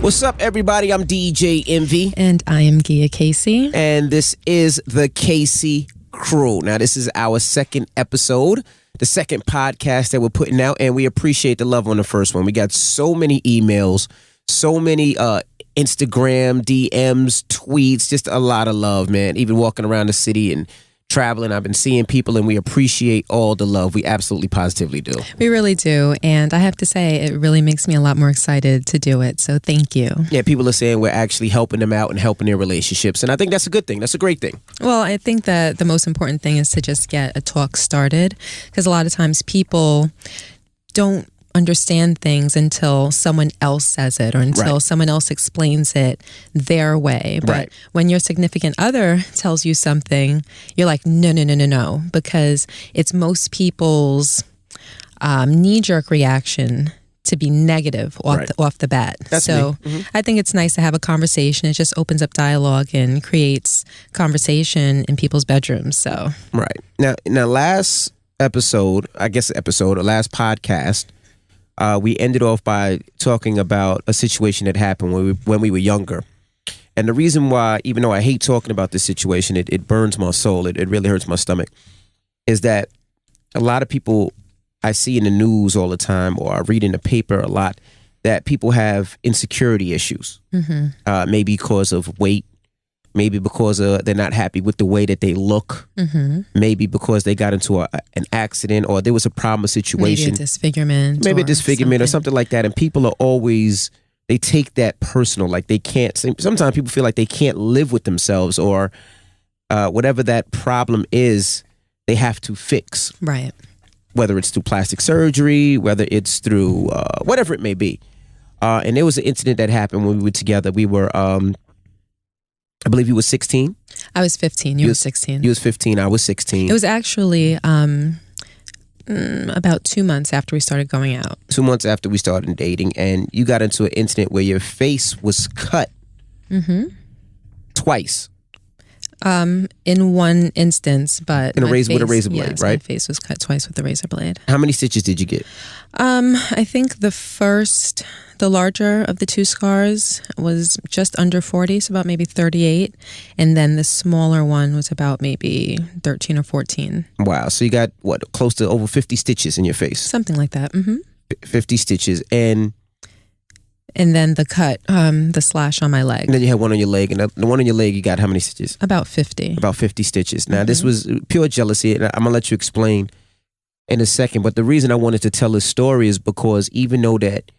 What's up, everybody? I'm DJ Envy. And I am Gia Casey. And this is the Casey Crew. Now, this is our second episode, the second podcast that we're putting out, and we appreciate the love on the first one. We got so many emails, so many Instagram DMs, tweets, just a lot of love, man. Even walking around the city and traveling, I've been seeing people, and we appreciate all the love. We absolutely positively do. We really do. And I have to say, it really makes me a lot more excited to do it. So thank you. Yeah, people are saying we're actually helping them out and helping their relationships. And I think that's a good thing. That's a great thing. Well, I think that the most important thing is to just get a talk started, because a lot of times people don't understand things until someone else says it or until someone else explains it their way. But when your significant other tells you something, you're like, no, because it's most people's knee-jerk reaction to be negative off the bat. That's so I think it's nice to have a conversation. It just opens up dialogue and creates conversation in people's bedrooms. So now last episode, or last podcast, we ended off by talking about a situation that happened when we were younger. And the reason why, even though I hate talking about this situation, it burns my soul, it really hurts my stomach, is that a lot of people I see in the news all the time, or I read in the paper a lot, that people have insecurity issues. Maybe because of weight, maybe because they're not happy with the way that they look, maybe because they got into an accident, or there was a problem, a situation. Maybe a disfigurement or something like that. And people are always, they take that personal, like they can't, sometimes people feel like they can't live with themselves, or whatever that problem is, they have to fix. Right. Whether it's through plastic surgery, whether it's through whatever it may be. And there was an incident that happened when we were together. We were, I believe you were 16. I was 15. You were 16. You was 15. I was 16. It was actually about 2 months after we started going out. 2 months after we started dating, and you got into an incident where your face was cut twice. In one instance, but with a razor blade, right? My face was cut twice with a razor blade. How many stitches did you get? I think the larger of the two scars was just under 40, so about maybe 38. And then the smaller one was about maybe 13 or 14. Wow. So you got, close to over 50 stitches in your face? Something like that. 50 stitches. And then the cut, the slash on my leg. And then you had one on your leg. And the one on your leg, you got how many stitches? About 50. About 50 stitches. Now, this was pure jealousy. And I'm going to let you explain in a second. But the reason I wanted to tell this story is because even though that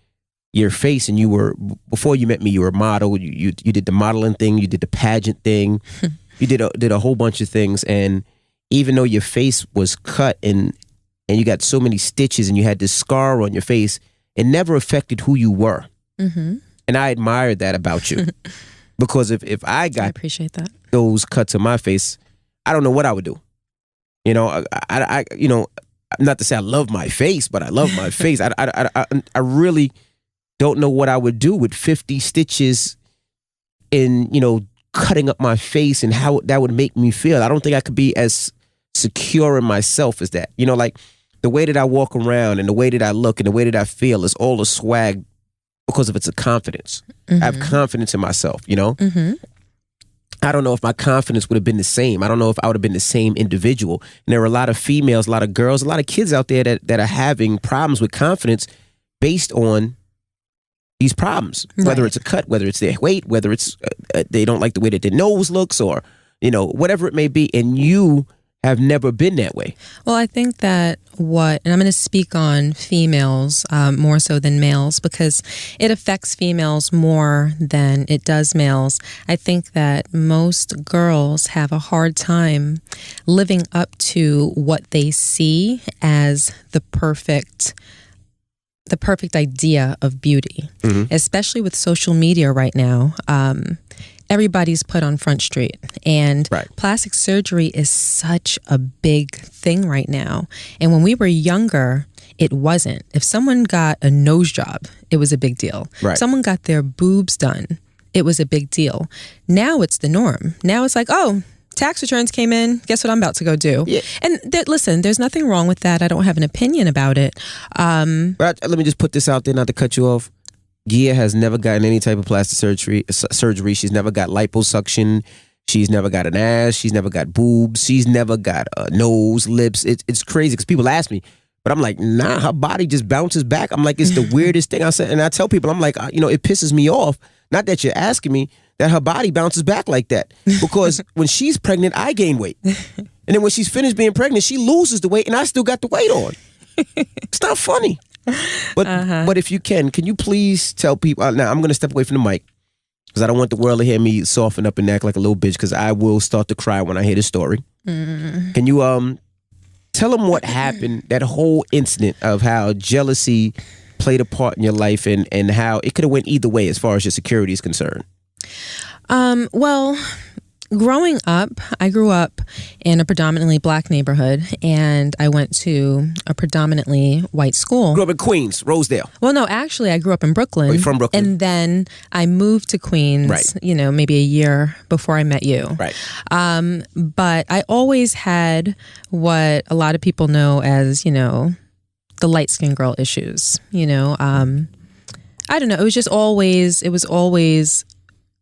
your face, and you were, before you met me, you were a model. You did the modeling thing. You did the pageant thing. You did a whole bunch of things. And even though your face was cut and you got so many stitches and you had this scar on your face, it never affected who you were. And I admired that about you, because if I appreciate that, those cuts on my face, I don't know what I would do. You know, I not to say I love my face, but I love my face. I really don't know what I would do with 50 stitches in, cutting up my face, and how that would make me feel. I don't think I could be as secure in myself as that. Like the way that I walk around and the way that I look and the way that I feel is all the swag because of it's a confidence. I have confidence in myself, I don't know if my confidence would have been the same. I don't know if I would have been the same individual. And there are a lot of females, a lot of girls, a lot of kids out there that are having problems with confidence based on these problems, whether it's a cut, whether it's their weight, whether it's they don't like the way that their nose looks, or, whatever it may be. And you have never been that way. Well, I think that and I'm going to speak on females more so than males, because it affects females more than it does males. I think that most girls have a hard time living up to what they see as the perfect idea of beauty, especially with social media right now. Everybody's put on Front Street, and plastic surgery is such a big thing right now. And when we were younger, it wasn't. If someone got a nose job, it was a big deal. If someone got their boobs done, it was a big deal. Now it's the norm. Now it's like, oh, tax returns came in. Guess what I'm about to go do? Yeah. And listen, there's nothing wrong with that. I don't have an opinion about it. But let me just put this out there, not to cut you off. Gia has never gotten any type of plastic surgery. She's never got liposuction. She's never got an ass. She's never got boobs. She's never got a nose, lips. It's crazy because people ask me, but I'm like, nah, her body just bounces back. I'm like, it's the weirdest thing. I said, and I tell people, I'm like, it pisses me off. Not that you're asking me, that her body bounces back like that. Because when she's pregnant, I gain weight. And then when she's finished being pregnant, she loses the weight and I still got the weight on. It's not funny. But if you can you please tell people, now I'm going to step away from the mic because I don't want the world to hear me soften up and act like a little bitch because I will start to cry when I hear the story. Can you tell them what happened, that whole incident of how jealousy played a part in your life and how it could have went either way as far as your security is concerned? Well, growing up, I grew up in a predominantly black neighborhood, and I went to a predominantly white school. Grew up in Queens, Rosedale. Well, no, actually, I grew up in Brooklyn. Oh, you're from Brooklyn. And then I moved to Queens, right. Maybe a year before I met you. Right. But I always had what a lot of people know as, the light-skinned girl issues. I don't know. It was always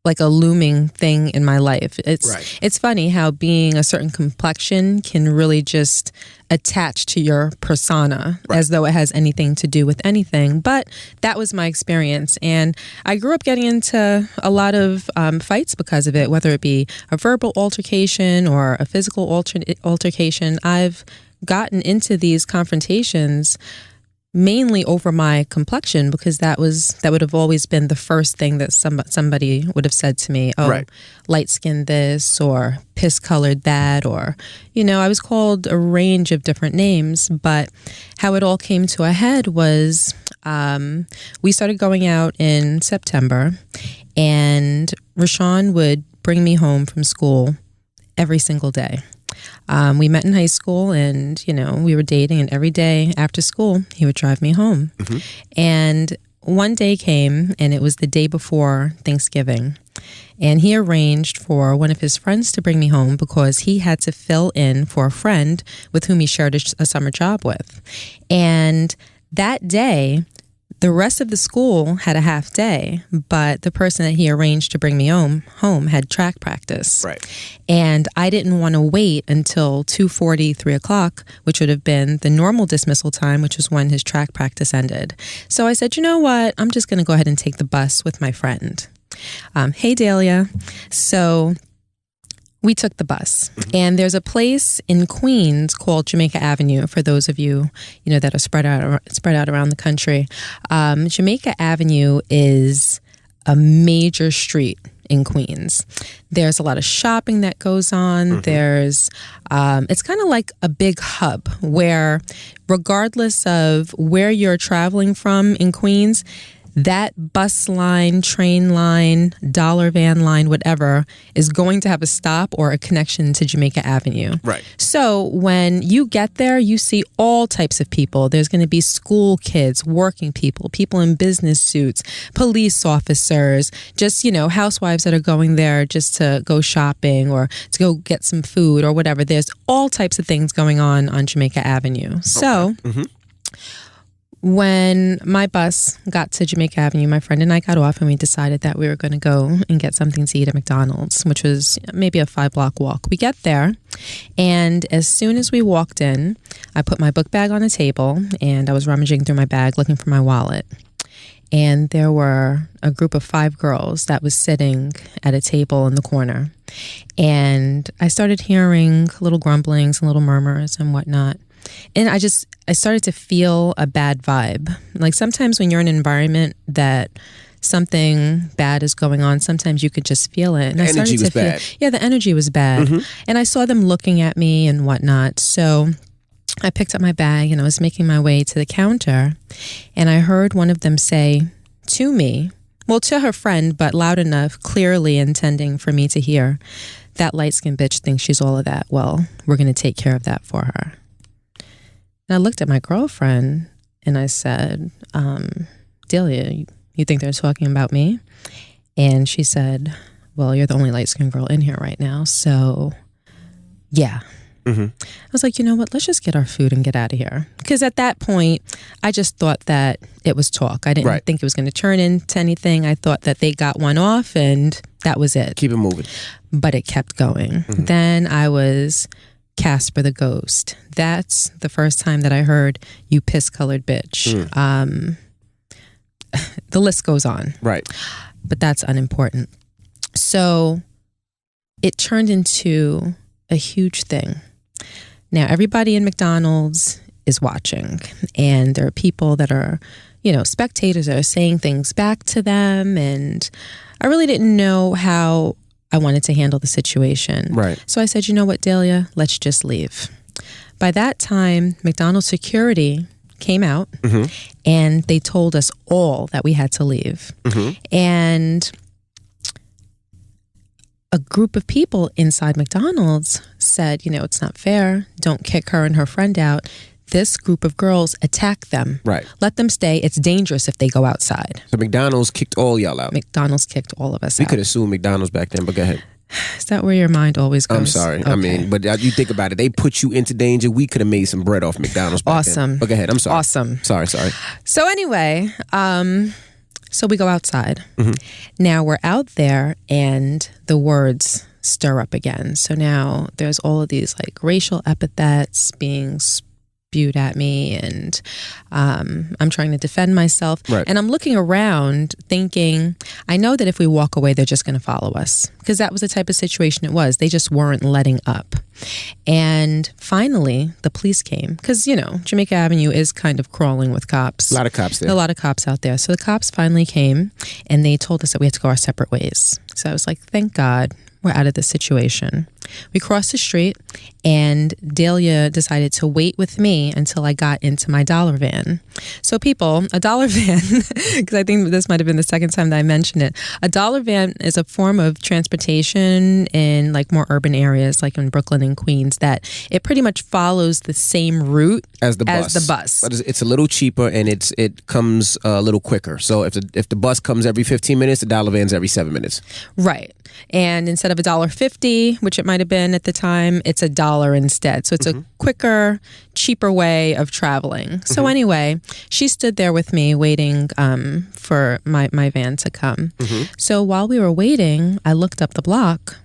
like a looming thing in my life. It's funny how being a certain complexion can really just attach to your persona as though it has anything to do with anything. But that was my experience. And I grew up getting into a lot of fights because of it, whether it be a verbal altercation or a physical altercation. I've gotten into these confrontations mainly over my complexion because that would have always been the first thing that somebody would have said to me. Oh, light skinned this or piss colored that, or I was called a range of different names. But how it all came to a head was we started going out in September, and Rashawn would bring me home from school every single day. We met in high school and, we were dating, and every day after school, he would drive me home. Mm-hmm. And one day came, and it was the day before Thanksgiving. And he arranged for one of his friends to bring me home because he had to fill in for a friend with whom he shared a summer job with. And that day, the rest of the school had a half day, but the person that he arranged to bring me home had track practice. Right. And I didn't want to wait until 2:40, 3 o'clock, which would have been the normal dismissal time, which was when his track practice ended. So I said, you know what? I'm just going to go ahead and take the bus with my friend. Hey, Dahlia. So we took the bus, and there's a place in Queens called Jamaica Avenue. For those of you, that are spread out around the country, Jamaica Avenue is a major street in Queens. There's a lot of shopping that goes on. Mm-hmm. There's, it's kind of like a big hub where, regardless of where you're traveling from in Queens, that bus line, train line, dollar van line, whatever, is going to have a stop or a connection to Jamaica Avenue. Right. So when you get there, you see all types of people. There's going to be school kids, working people, people in business suits, police officers, just, housewives that are going there just to go shopping or to go get some food or whatever. There's all types of things going on Jamaica Avenue. Okay. So when my bus got to Jamaica Avenue, my friend and I got off and we decided that we were going to go and get something to eat at McDonald's, which was maybe a 5-block walk. We get there, and as soon as we walked in, I put my book bag on the table and I was rummaging through my bag looking for my wallet. And there were a group of 5 girls that was sitting at a table in the corner. And I started hearing little grumblings and little murmurs and whatnot. And I started to feel a bad vibe. Like sometimes when you're in an environment that something bad is going on, sometimes you could just feel it. And the energy was bad. Yeah, the energy was bad. Mm-hmm. And I saw them looking at me and whatnot. So I picked up my bag and I was making my way to the counter. And I heard one of them say to me, well, to her friend, but loud enough, clearly intending for me to hear, that light-skinned bitch thinks she's all of that. Well, we're going to take care of that for her. And I looked at my girlfriend and I said, Delia, you think they're talking about me? And she said, well, you're the only light-skinned girl in here right now. So, yeah, Mm-hmm. I was like, you know what? Let's just get our food and get out of here. Because at that point, I just thought that it was talk. I didn't think it was going to turn into anything. I thought that they got one off and that was it. Keep it moving. But it kept going. Mm-hmm. Then I was Casper the Ghost. That's the first time that I heard "you piss-colored bitch." The list goes on. Right. But that's unimportant. So it turned into a huge thing. Now, everybody in McDonald's is watching, and there are people that are, spectators that are saying things back to them, and I really didn't know how I wanted to handle the situation. Right. So I said, you know what, Dahlia, let's just leave. By that time, McDonald's security came out, and they told us all that we had to leave. And a group of people inside McDonald's said, it's not fair. Don't kick her and her friend out. This group of girls attacked them. Right. Let them stay. It's dangerous if they go outside. So McDonald's kicked all y'all out. McDonald's kicked all of us out. We out. could have sued McDonald's back then, but go ahead. Is that where your mind always goes? I'm sorry. Okay. I mean, but you think about it. They put you into danger. We could have made some bread off McDonald's back then. But go ahead. I'm sorry. Awesome. Sorry. So anyway, so we go outside. Now we're out there and the words stir up again. So now there's all of these like racial epithets being spewed at me, and I'm trying to defend myself. Right. And I'm looking around thinking, I know that if we walk away, they're just going to follow us, because that was the type of situation it was. They just weren't letting up. And finally, the police came, because, Jamaica Avenue is kind of crawling with cops. A lot of cops there. A lot of cops out there. So the cops finally came, and they told us that we had to go our separate ways. So I was like, thank God we're out of this situation. We crossed the street, and Dahlia decided to wait with me until I got into my dollar van. So people, a dollar van, because I think this might have been the second time that I mentioned it, a dollar van is a form of transportation in like more urban areas, like in Brooklyn and Queens, that it pretty much follows the same route as the bus. But it's a little cheaper, and it comes a little quicker. So if the bus comes every 15 minutes, the dollar van's every 7 minutes. Right. And instead of $1.50, which it might have been at the time, it's $1 instead. So it's a quicker, cheaper way of traveling. So anyway, she stood there with me waiting for my van to come. So while we were waiting, I looked up the block,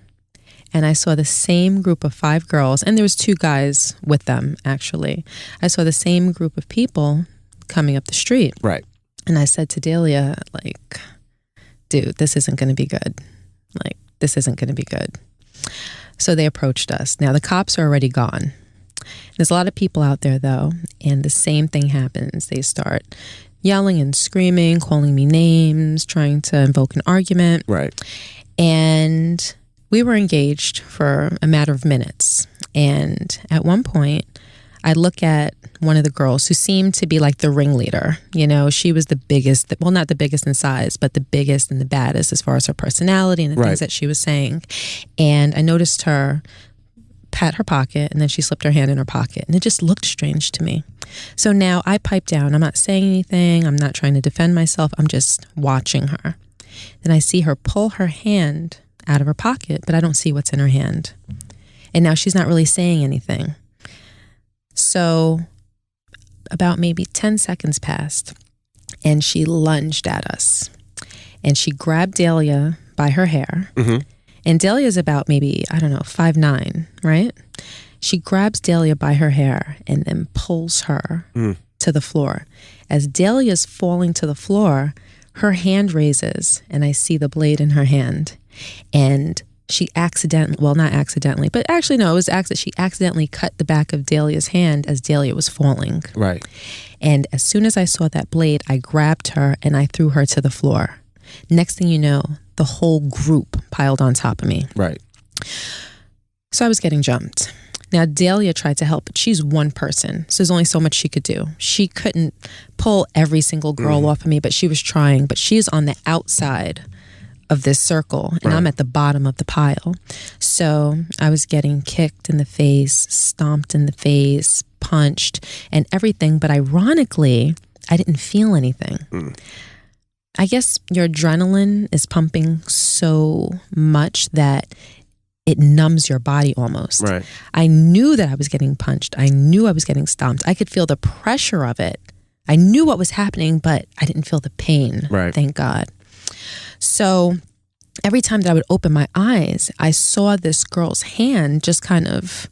and I saw the same group of 5 girls, and there was 2 guys with them, actually. I saw the same group of people coming up the street. Right. And I said to Dahlia, like, dude, this isn't going to be good. Like, this isn't going to be good. So they approached us. Now, the cops are already gone. There's a lot of people out there, though, and the same thing happens. They start yelling and screaming, calling me names, trying to invoke an argument. Right. And we were engaged for a matter of minutes. And at one point, I look at one of the girls who seemed to be like the ringleader. She was the biggest, well, not the biggest in size, but the biggest and the baddest as far as her personality and the things that she was saying. And I noticed her pat her pocket, and then she slipped her hand in her pocket. And it just looked strange to me. So now I pipe down. I'm not saying anything. I'm not trying to defend myself. I'm just watching her. Then I see her pull her hand out of her pocket, but I don't see what's in her hand. And now she's not really saying anything. So about maybe 10 seconds passed, and she lunged at us, and she grabbed Dahlia by her hair. And Dahlia's about maybe, 5'9", right? She grabs Dahlia by her hair and then pulls her to the floor. As Dahlia's falling to the floor, her hand raises, and I see the blade in her hand. And she not accidentally, but actually no, it was she accidentally cut the back of Dahlia's hand as Dahlia was falling. Right. And as soon as I saw that blade, I grabbed her and I threw her to the floor. Next thing you know, the whole group piled on top of me. Right. So I was getting jumped. Now, Dahlia tried to help, but she's one person, so there's only so much she could do. She couldn't pull every single girl off of me, but she was trying. But she's on the outside of this circle, and I'm at the bottom of the pile. So I was getting kicked in the face, stomped in the face, punched, and everything. But ironically, I didn't feel anything. I guess your adrenaline is pumping so much that it numbs your body almost. Right. I knew that I was getting punched. I knew I was getting stomped. I could feel the pressure of it. I knew what was happening, but I didn't feel the pain. Right. Thank God. So every time that I would open my eyes, I saw this girl's hand just kind of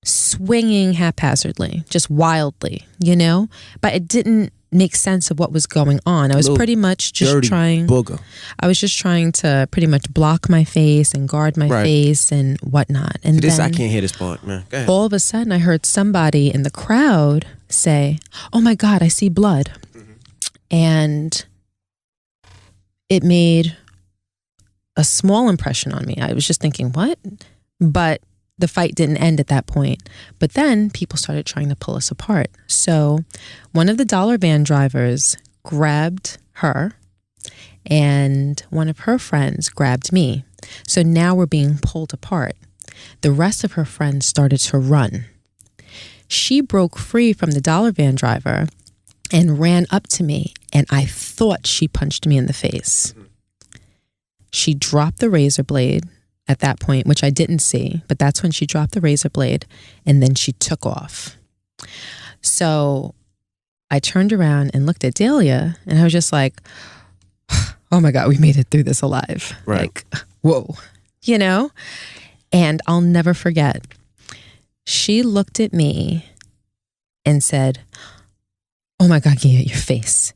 swinging haphazardly, just wildly, you know? But it didn't make sense of what was going on. I was pretty much just trying. Booger. I was just trying to pretty much block my face and guard my face and whatnot. And this, then I can't hear this part, man. Go ahead. All of a sudden, I heard somebody in the crowd say, "Oh my God, I see blood." Mm-hmm. And it made a small impression on me. I was just thinking, what? But the fight didn't end at that point. But then people started trying to pull us apart. So one of the dollar van drivers grabbed her and one of her friends grabbed me. So now we're being pulled apart. The rest of her friends started to run. She broke free from the dollar van driver and ran up to me, and I thought she punched me in the face. She dropped the razor blade at that point, which I didn't see, but that's when she dropped the razor blade, and then she took off. So I turned around and looked at Dahlia, and I was just like, oh my God, we made it through this alive. Right. Like, whoa, you know? And I'll never forget. She looked at me and said, "Oh my God, Gia, your face."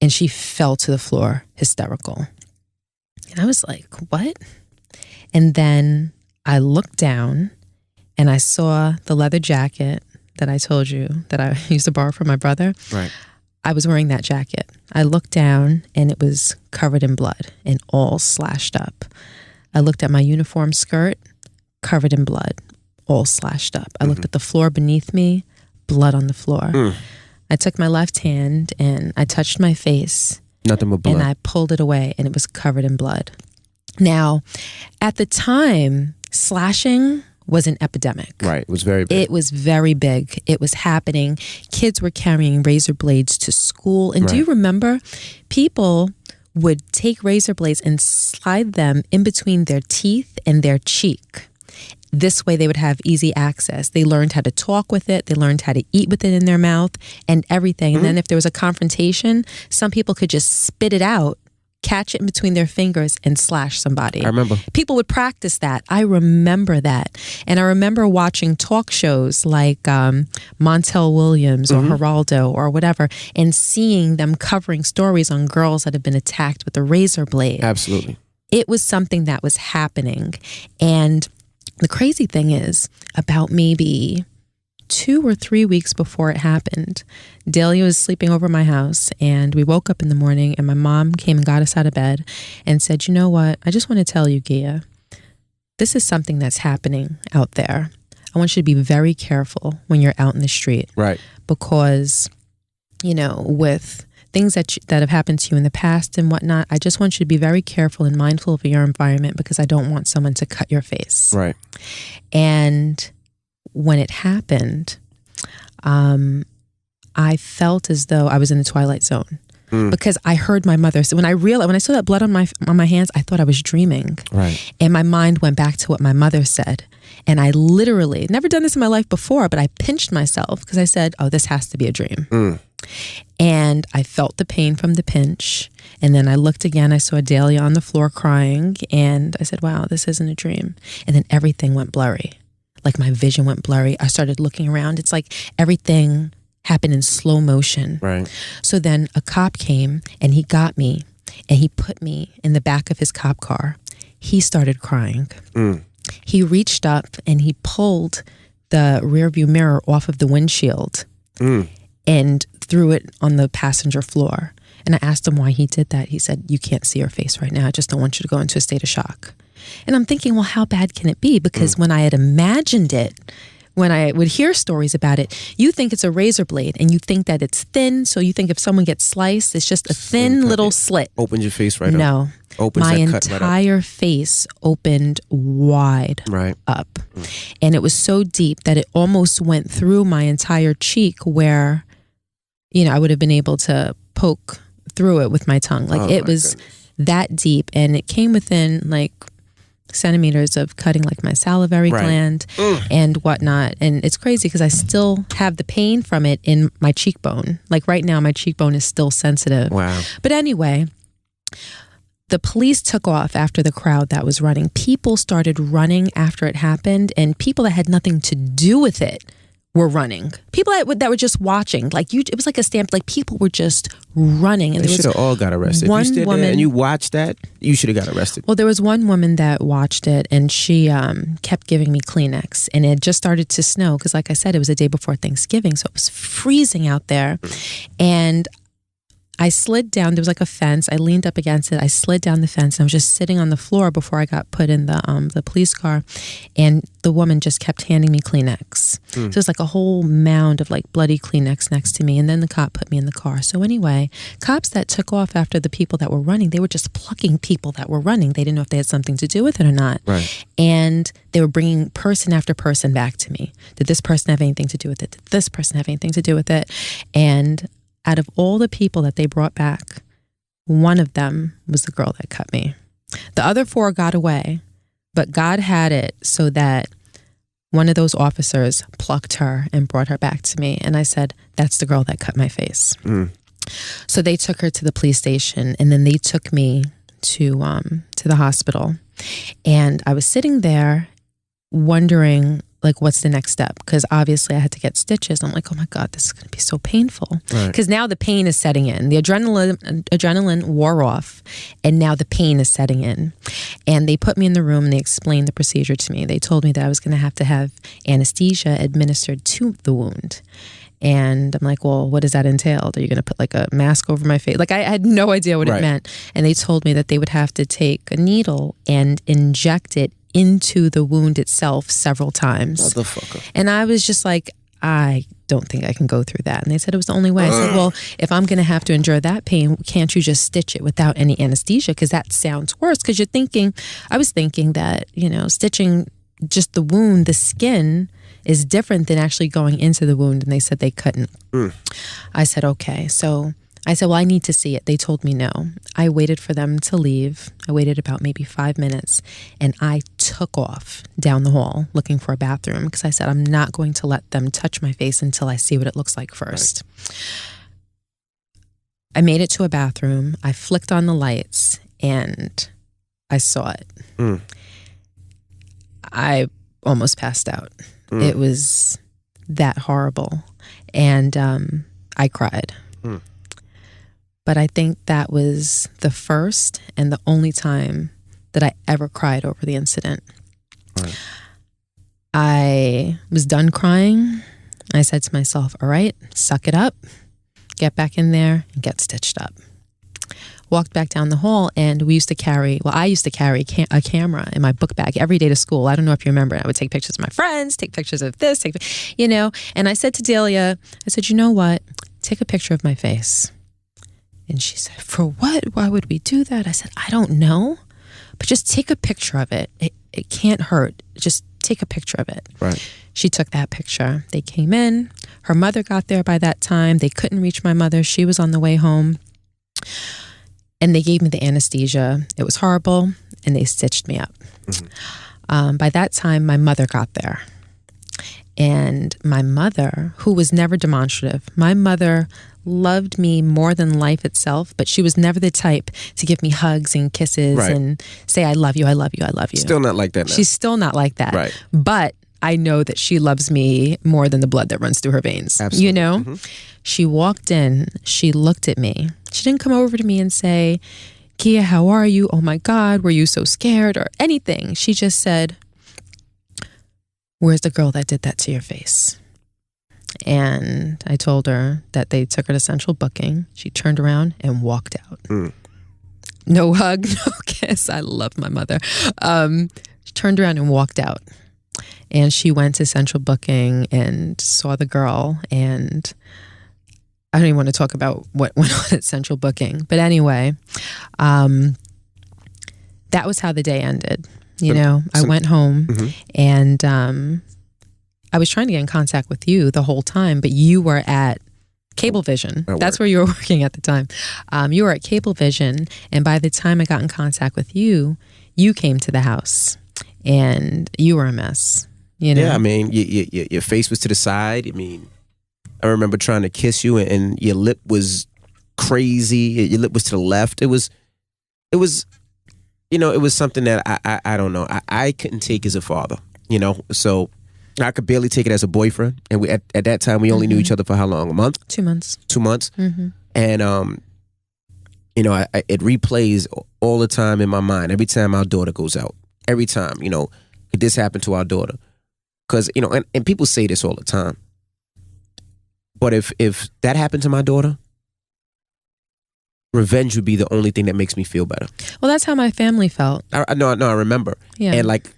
And she fell to the floor, hysterical. And I was like, what? And then I looked down and I saw the leather jacket that I told you that I used to borrow from my brother. Right. I was wearing that jacket. I looked down and it was covered in blood and all slashed up. I looked at my uniform skirt, covered in blood, all slashed up. I looked at the floor beneath me, blood on the floor. I took my left hand and I touched my face. Nothing but blood. And I pulled it away and it was covered in blood. Now, at the time, slashing was an epidemic. Right. It was very big. It was very big. It was happening. Kids were carrying razor blades to school. And do you remember people would take razor blades and slide them in between their teeth and their cheek? This way they would have easy access. They learned how to talk with it. They learned how to eat with it in their mouth and everything. And then if there was a confrontation, some people could just spit it out, catch it in between their fingers and slash somebody. I remember. People would practice that. I remember that. And I remember watching talk shows like Montel Williams or Geraldo or whatever and seeing them covering stories on girls that have been attacked with a razor blade. Absolutely. It was something that was happening. And the crazy thing is, about maybe 2 or 3 weeks before it happened, Dahlia was sleeping over my house and we woke up in the morning and my mom came and got us out of bed and said, "You know what? I just want to tell you, Gia, this is something that's happening out there. I want you to be very careful when you're out in the street." Right. Because, you know, with things that have happened to you in the past and whatnot, I just want you to be very careful and mindful of your environment because I don't want someone to cut your face. Right. And when it happened, I felt as though I was in the Twilight Zone because I heard my mother. So when I saw that blood on my hands, I thought I was dreaming. Right. And my mind went back to what my mother said. And I literally, never done this in my life before, but I pinched myself because I said, "Oh, this has to be a dream." And I felt the pain from the pinch. And then I looked again, I saw Dahlia on the floor crying. And I said, "Wow, this isn't a dream." And then everything went blurry. Like my vision went blurry. I started looking around. It's like everything happened in slow motion. Right. So then a cop came and he got me and he put me in the back of his cop car. He started crying. He reached up and he pulled the rearview mirror off of the windshield and threw it on the passenger floor. And I asked him why he did that. He said, "You can't see your face right now. I just don't want you to go into a state of shock." And I'm thinking, well, how bad can it be? Because when I had imagined it, when I would hear stories about it, you think it's a razor blade and you think that it's thin. So you think if someone gets sliced, it's just a thin little slit. Opens your face right up. No. Opens my that cut right up. entire face opened wide up. And it was so deep that it almost went through my entire cheek where, you know, I would have been able to poke through it with my tongue. Like it was that deep, and it came within like centimeters of cutting, like my salivary gland and whatnot. And it's crazy because I still have the pain from it in my cheekbone. Like right now, my cheekbone is still sensitive. Wow. But anyway, the police took off after the crowd that was running. People started running after it happened, and people that had nothing to do with it were running. People that were just watching, like it was like a stamp. Like people were just running, and they should have all got arrested. If you stood there and you watched that, you should have got arrested. Well, there was one woman that watched it, and she kept giving me Kleenex, and it just started to snow because, like I said, it was the day before Thanksgiving, so it was freezing out there, and I slid down. There was like a fence. I leaned up against it. I slid down the fence, and I was just sitting on the floor before I got put in the police car. And the woman just kept handing me Kleenex. So it was like a whole mound of like bloody Kleenex next to me. And then the cop put me in the car. So anyway, cops that took off after the people that were running, they were just plucking people that were running. They didn't know if they had something to do with it or not. Right. And they were bringing person after person back to me. Did this person have anything to do with it? Did this person have anything to do with it? And out of all the people that they brought back, one of them was the girl that cut me. The other 4 got away, but God had it so that one of those officers plucked her and brought her back to me. And I said, that's the girl that cut my face. So they took her to the police station, and then they took me to the hospital. And I was sitting there wondering, like, what's the next step? Because obviously I had to get stitches. I'm like, oh my God, this is going to be so painful. Because now the pain is setting in. The adrenaline wore off, and now the pain is setting in. And they put me in the room, and they explained the procedure to me. They told me that I was going to have anesthesia administered to the wound. And I'm like, well, what does that entail? Are you going to put like a mask over my face? Like I had no idea what it meant. And they told me that they would have to take a needle and inject it into the wound itself several times. Motherfucker. And I was just like, I don't think I can go through that. And they said it was the only way. I said, well, if I'm going to have to endure that pain, can't you just stitch it without any anesthesia? Because that sounds worse. Because I was thinking that, stitching just the wound, the skin is different than actually going into the wound. And they said they couldn't. I said, okay. So I said, well, I need to see it. They told me no. I waited for them to leave. I waited about maybe 5 minutes, and I took off down the hall looking for a bathroom because I said, I'm not going to let them touch my face until I see what it looks like first. I made it to a bathroom. I flicked on the lights, and I saw it. I almost passed out. It was that horrible. And I cried. But I think that was the first and the only time that I ever cried over the incident. I was done crying. I said to myself, all right, suck it up, get back in there and get stitched up. Walked back down the hall, and I used to carry a camera in my book bag every day to school. I don't know if you remember. I would take pictures of my friends, take pictures of this, and I said to Delia, I said, you know what? Take a picture of my face. And she said, for what? Why would we do that? I said, I don't know, but just take a picture of it. It can't hurt. Just take a picture of it. Right. She took that picture. They came in. Her mother got there by that time. They couldn't reach my mother. She was on the way home. And they gave me the anesthesia. It was horrible. And they stitched me up. By that time, my mother got there. And my mother, who was never demonstrative, my mother loved me more than life itself, but she was never the type to give me hugs and kisses and say, I love you, I love you, I love you. Still not like that now. She's still not like that. Right. But I know that she loves me more than the blood that runs through her veins. Absolutely. She walked in, she looked at me. She didn't come over to me and say, Kia, how are you? Oh my God, were you so scared or anything? She just said, where's the girl that did that to your face? And I told her that they took her to central booking. She turned around and walked out. No hug, no kiss. I love my mother. She turned around and walked out. And she went to central booking and saw the girl. And I don't even want to talk about what went on at central booking. But anyway, that was how the day ended. I went home and I was trying to get in contact with you the whole time, but you were at Cablevision. That's where you were working at the time. You were at Cablevision, and by the time I got in contact with you, you came to the house. and you were a mess. You know? Yeah, I mean, your face was to the side. I mean, I remember trying to kiss you, and your lip was crazy. Your lip was to the left. It was, it was something that I don't know. I couldn't take as a father, so I could barely take it as a boyfriend. And we at that time, we only knew each other for how long? A month? 2 months. 2 months. And, it replays all the time in my mind. Every time our daughter goes out. Every time, could this happen to our daughter? Because, and people say this all the time. But if that happened to my daughter, revenge would be the only thing that makes me feel better. Well, that's how my family felt. I remember. Yeah. And like,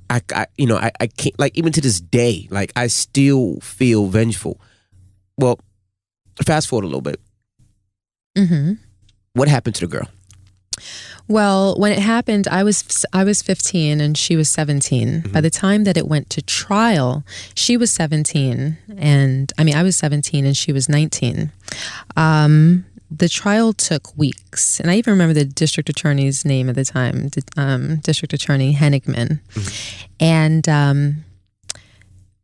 I can't, like, even to this day, like, I still feel vengeful. Well, fast forward a little bit. What happened to the girl? Well, when it happened, I was 15 and she was 17. By the time that it went to trial, she was 17 and I was 17 and she was 19. The trial took weeks, and I even remember the district attorney's name at the time, District Attorney Henigman. And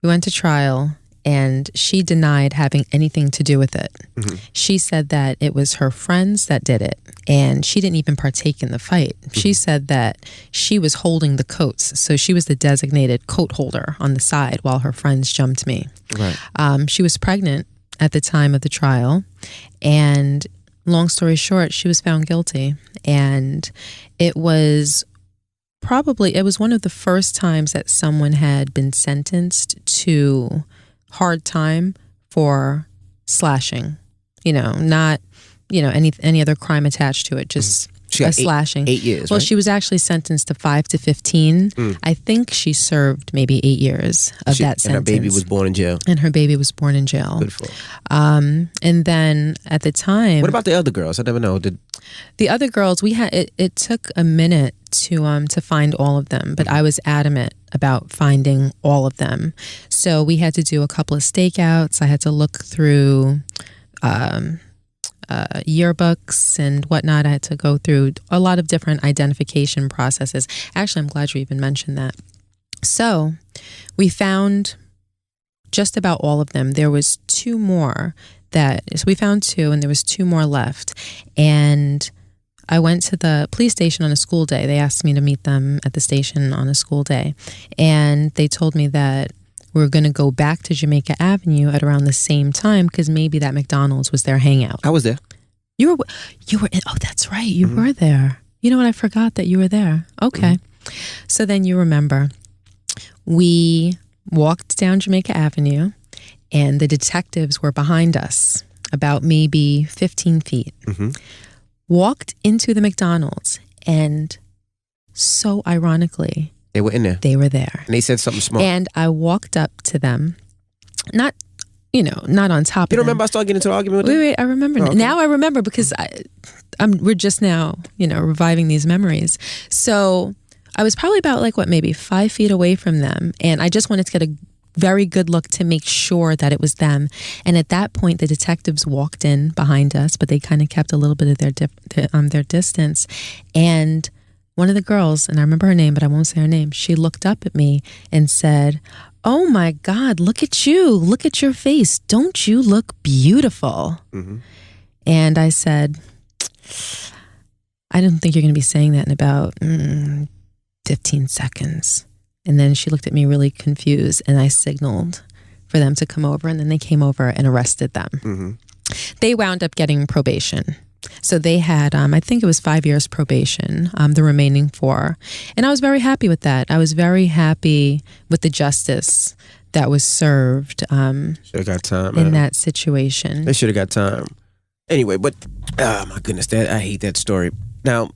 we went to trial, and she denied having anything to do with it. She said that it was her friends that did it, and she didn't even partake in the fight. She said that she was holding the coats, so she was the designated coat holder on the side while her friends jumped me. Right. She was pregnant at the time of the trial, and long story short, she was found guilty. And it was one of the first times that someone had been sentenced to hard time for slashing, not, any other crime attached to it, just she got slashing. 8 years. Well, right? she was actually sentenced to 5 to 15. I think she served maybe 8 years of that sentence. And her baby was born in jail. Good for her. And then at the time, what about the other girls? I never know. The other girls, we had it took a minute to find all of them, but I was adamant about finding all of them. So we had to do a couple of stakeouts. I had to look through yearbooks and whatnot. I had to go through a lot of different identification processes. Actually, I'm glad you even mentioned that. So we found just about all of them. There was 2 more so we found 2 and there was 2 more left. And I went to the police station on a school day. They asked me to meet them at the station on a school day. And they told me that we're going to go back to Jamaica Avenue at around the same time because maybe that McDonald's was their hangout. I was there. You were oh, that's right. You were there. You know what? I forgot that you were there. Okay. So then you remember, we walked down Jamaica Avenue and the detectives were behind us about maybe 15 feet. Walked into the McDonald's, and so ironically, they were in there. They were there. And they said something smart. And I walked up to them, not on top of them. You don't remember I started getting into an argument with them? Wait, I remember. Oh, okay. Now I remember because we're just now, reviving these memories. So I was probably about maybe 5 feet away from them. And I just wanted to get a very good look to make sure that it was them. And at that point, the detectives walked in behind us, but they kind of kept a little bit of their distance. And one of the girls, and I remember her name, but I won't say her name, she looked up at me and said, "Oh my God, look at you. Look at your face. Don't you look beautiful?" And I said, "I don't think you're going to be saying that in about 15 seconds. And then she looked at me really confused, and I signaled for them to come over, and then they came over and arrested them. They wound up getting probation. So they had, I think it was 5 years probation, the remaining 4. And I was very happy with that. I was very happy with the justice that was served should have got time, in that situation. They should have got time. Anyway, but, oh my goodness, I hate that story. Now,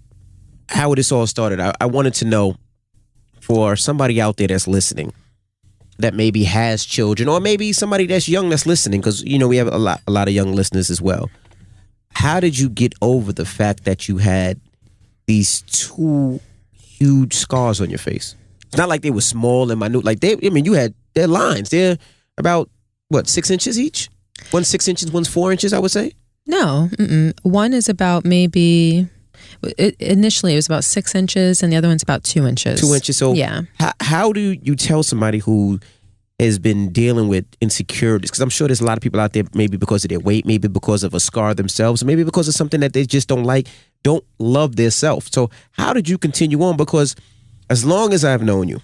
how this all started, I wanted to know, for somebody out there that's listening, that maybe has children, or maybe somebody that's young that's listening, because, we have a lot of young listeners as well. How did you get over the fact that you had these 2 huge scars on your face? It's not like they were small and minute. Like you had their lines. They're about, 6 inches each? One's 6 inches, one's 4 inches, I would say. No, one is about maybe Initially, it was about 6 inches, and the other one's about 2 inches. 2 inches. So yeah. How do you tell somebody who has been dealing with insecurities? Because I'm sure there's a lot of people out there, maybe because of their weight, maybe because of a scar themselves, maybe because of something that they just don't love their self. So how did you continue on? Because as long as I've known you,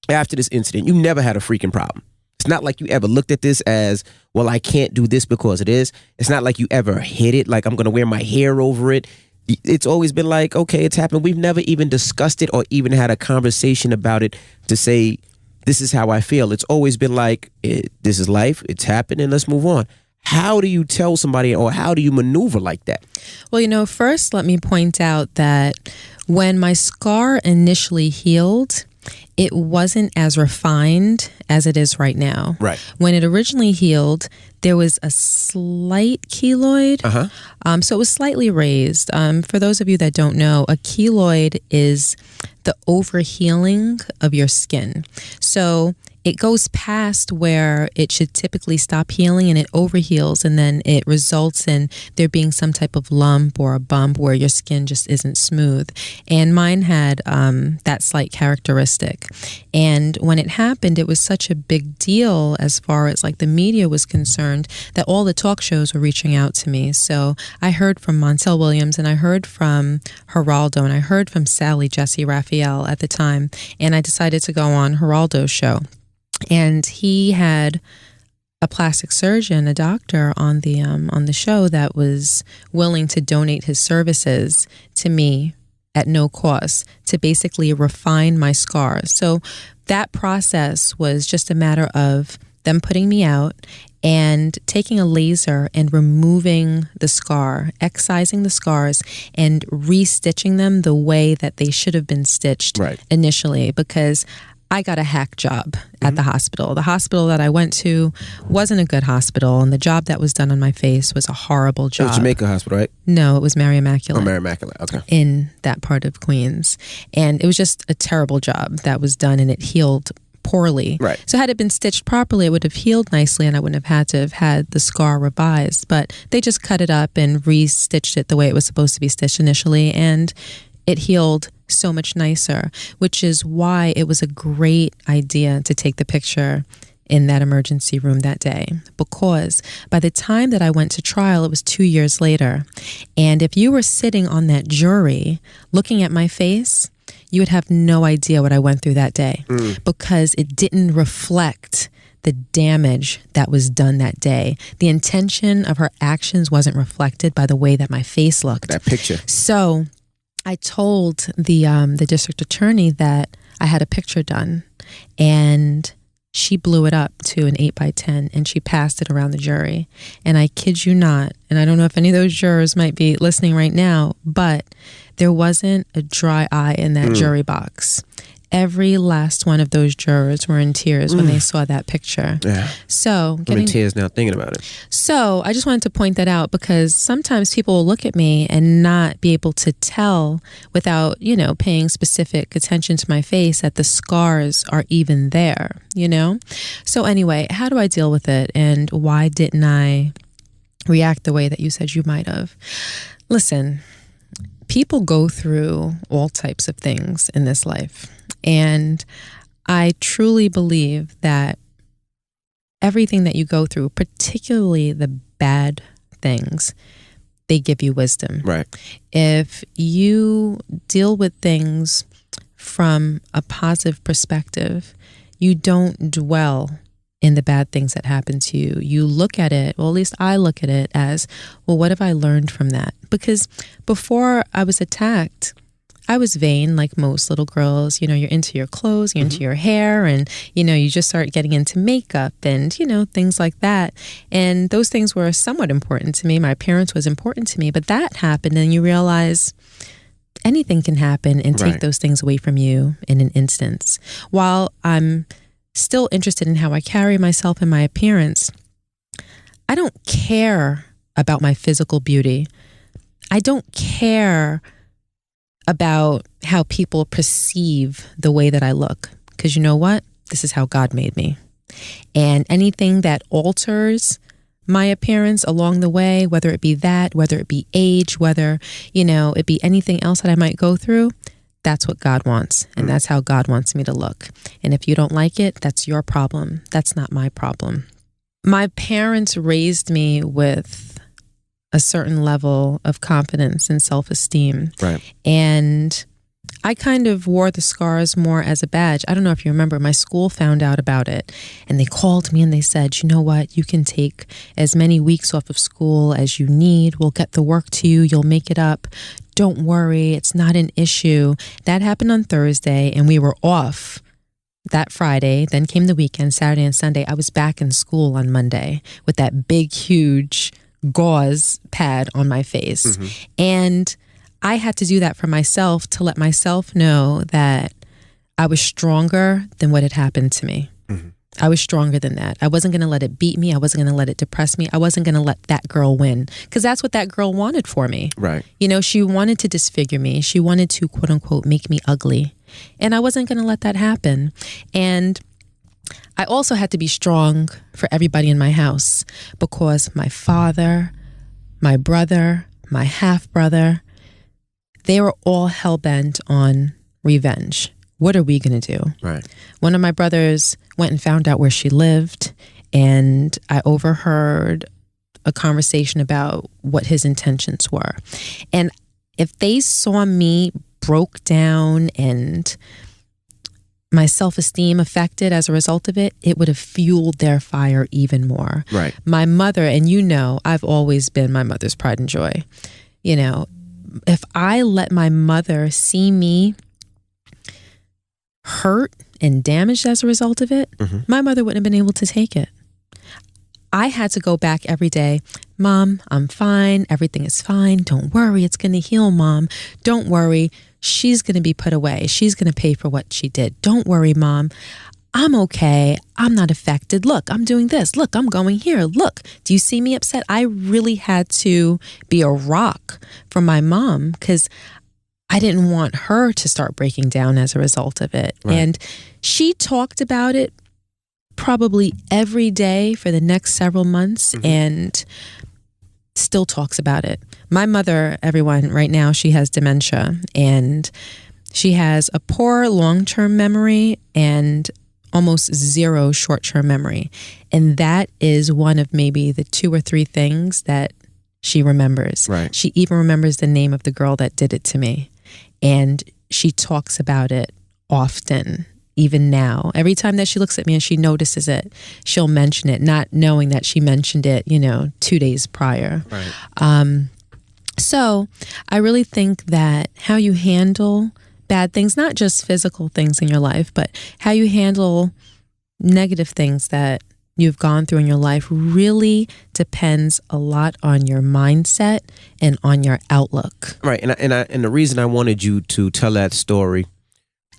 after this incident, you never had a freaking problem. It's not like you ever looked at this as, well, I can't do this because it is. It's not like you ever hid it, like I'm going to wear my hair over it. It's always been like, okay, it's happened. We've never even discussed it or even had a conversation about it to say, this is how I feel. It's always been like, this is life. It's happened and let's move on. How do you tell somebody, or how do you maneuver like that? Well, first let me point out that when my scar initially healed, it wasn't as refined as it is right now. Right. When it originally healed, there was a slight keloid. So it was slightly raised. For those of you that don't know, a keloid is the overhealing of your skin. So it goes past where it should typically stop healing, and it overheals, and then it results in there being some type of lump or a bump where your skin just isn't smooth. And mine had that slight characteristic. And when it happened, it was such a big deal as far as like the media was concerned that all the talk shows were reaching out to me. So I heard from Montel Williams, and I heard from Geraldo, and I heard from Sally Jesse Raphael at the time. And I decided to go on Geraldo's show. And he had a plastic surgeon, a doctor on the show that was willing to donate his services to me at no cost to basically refine my scars. So that process was just a matter of them putting me out and taking a laser and removing the scar, excising the scars, and restitching them the way that they should have been stitched initially, because I got a hack job at the hospital. The hospital that I went to wasn't a good hospital, and the job that was done on my face was a horrible job. It was Jamaica Hospital, right? No, it was Mary Immaculate. Oh, Mary Immaculate, okay. In that part of Queens. And it was just a terrible job that was done, and it healed poorly. Right. So had it been stitched properly, it would have healed nicely, and I wouldn't have had to have had the scar revised. But they just cut it up and re-stitched it the way it was supposed to be stitched initially, and it healed so much nicer, which is why it was a great idea to take the picture in that emergency room that day. Because by the time that I went to trial, it was 2 years later. And if you were sitting on that jury looking at my face, you would have no idea what I went through that day, because it didn't reflect the damage that was done that day. The intention of her actions wasn't reflected by the way that my face looked. That picture. So I told the district attorney that I had a picture done, and she blew it up to an 8x10, and she passed it around the jury. And I kid you not, and I don't know if any of those jurors might be listening right now, but there wasn't a dry eye in that jury box. Every last one of those jurors were in tears when they saw that picture. Yeah. So I'm in tears now thinking about it. So I just wanted to point that out, because sometimes people will look at me and not be able to tell without, paying specific attention to my face that the scars are even there, So anyway, how do I deal with it, and why didn't I react the way that you said you might have? Listen, people go through all types of things in this life. And I truly believe that everything that you go through, particularly the bad things, they give you wisdom. Right. If you deal with things from a positive perspective, you don't dwell in the bad things that happen to you. You look at it, well, at least I look at it as, well, what have I learned from that? Because before I was attacked, I was vain, like most little girls. You're into your clothes, you're into your hair, and, you just start getting into makeup and, things like that. And those things were somewhat important to me. My appearance was important to me, but that happened, and you realize anything can happen and take those things away from you in an instance. While I'm still interested in how I carry myself and my appearance, I don't care about my physical beauty. I don't care about how people perceive the way that I look. Because you know what? This is how God made me. And anything that alters my appearance along the way, whether it be that, whether it be age, whether, it be anything else that I might go through, that's what God wants. And that's how God wants me to look. And if you don't like it, that's your problem. That's not my problem. My parents raised me with a certain level of confidence and self-esteem. Right. And I kind of wore the scars more as a badge. I don't know if you remember, my school found out about it and they called me and they said, you know what, you can take as many weeks off of school as you need. We'll get the work to you. You'll make it up. Don't worry. It's not an issue. That happened on Thursday and we were off that Friday. Then came the weekend, Saturday and Sunday. I was back in school on Monday with that big, huge gauze pad on my face. Mm-hmm. And I had to do that for myself to let myself know that I was stronger than what had happened to me. Mm-hmm. I was stronger than that. I wasn't going to let it beat me. I wasn't going to let it depress me. I wasn't going to let that girl win, because that's what that girl wanted for me. Right. She wanted to disfigure me. She wanted to, quote unquote, make me ugly. And I wasn't going to let that happen. And I also had to be strong for everybody in my house, because my father, my brother, my half-brother, they were all hell-bent on revenge. What are we going to do? Right. One of my brothers went and found out where she lived, and I overheard a conversation about what his intentions were. And if they saw me broke down and my self-esteem affected as a result of it, it would have fueled their fire even more. Right. My mother, and I've always been my mother's pride and joy. If I let my mother see me hurt and damaged as a result of it, mm-hmm. my mother wouldn't have been able to take it. I had to go back every day. Mom, I'm fine. Everything is fine. Don't worry. It's going to heal, Mom. Don't worry. She's going to be put away. She's going to pay for what she did. Don't worry, Mom. I'm okay. I'm not affected. Look, I'm doing this. Look, I'm going here. Look, do you see me upset? I really had to be a rock for my mom, because I didn't want her to start breaking down as a result of it. Right. And she talked about it probably every day for the next several months, mm-hmm. and still talks about it. My mother, everyone, right now, she has dementia, and she has a poor long-term memory and almost zero short-term memory. And that is one of maybe the 2 or 3 things that she remembers. Right. She even remembers the name of the girl that did it to me. And she talks about it often, even now. Every time that she looks at me and she notices it, she'll mention it, not knowing that she mentioned it, 2 days prior. Right. So I really think that how you handle bad things, not just physical things in your life, but how you handle negative things that you've gone through in your life really depends a lot on your mindset and on your outlook. Right. And the reason I wanted you to tell that story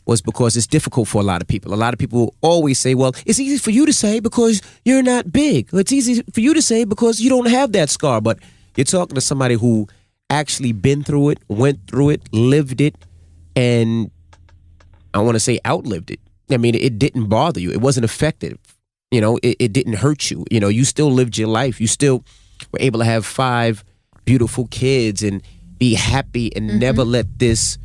was because it's difficult for a lot of people. A lot of people always say, well, it's easy for you to say because you're not big. It's easy for you to say because you don't have that scar. But you're talking to somebody who actually been through it, went through it, lived it, and I want to say outlived it. I mean, it didn't bother you. It wasn't effective. It didn't hurt you. You still lived your life. You still were able to have 5 beautiful kids and be happy and mm-hmm. never let this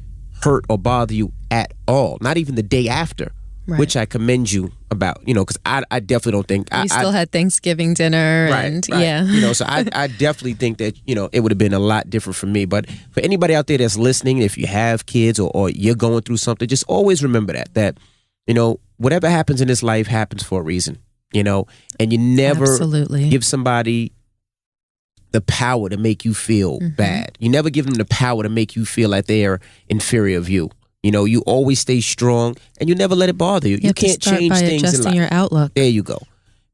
hurt or bother you at all. Not even the day after, right. Which I commend you about, because I definitely don't think... You still had Thanksgiving dinner. Right, and right. Yeah. So I definitely think that, it would have been a lot different for me. But for anybody out there that's listening, if you have kids or you're going through something, just always remember that, whatever happens in this life happens for a reason, and you never Absolutely. Give somebody the power to make you feel mm-hmm. bad. You never give them the power to make you feel like they are inferior of you. You always stay strong and you never let it bother you. You can't change things in life. Your outlook. There you go.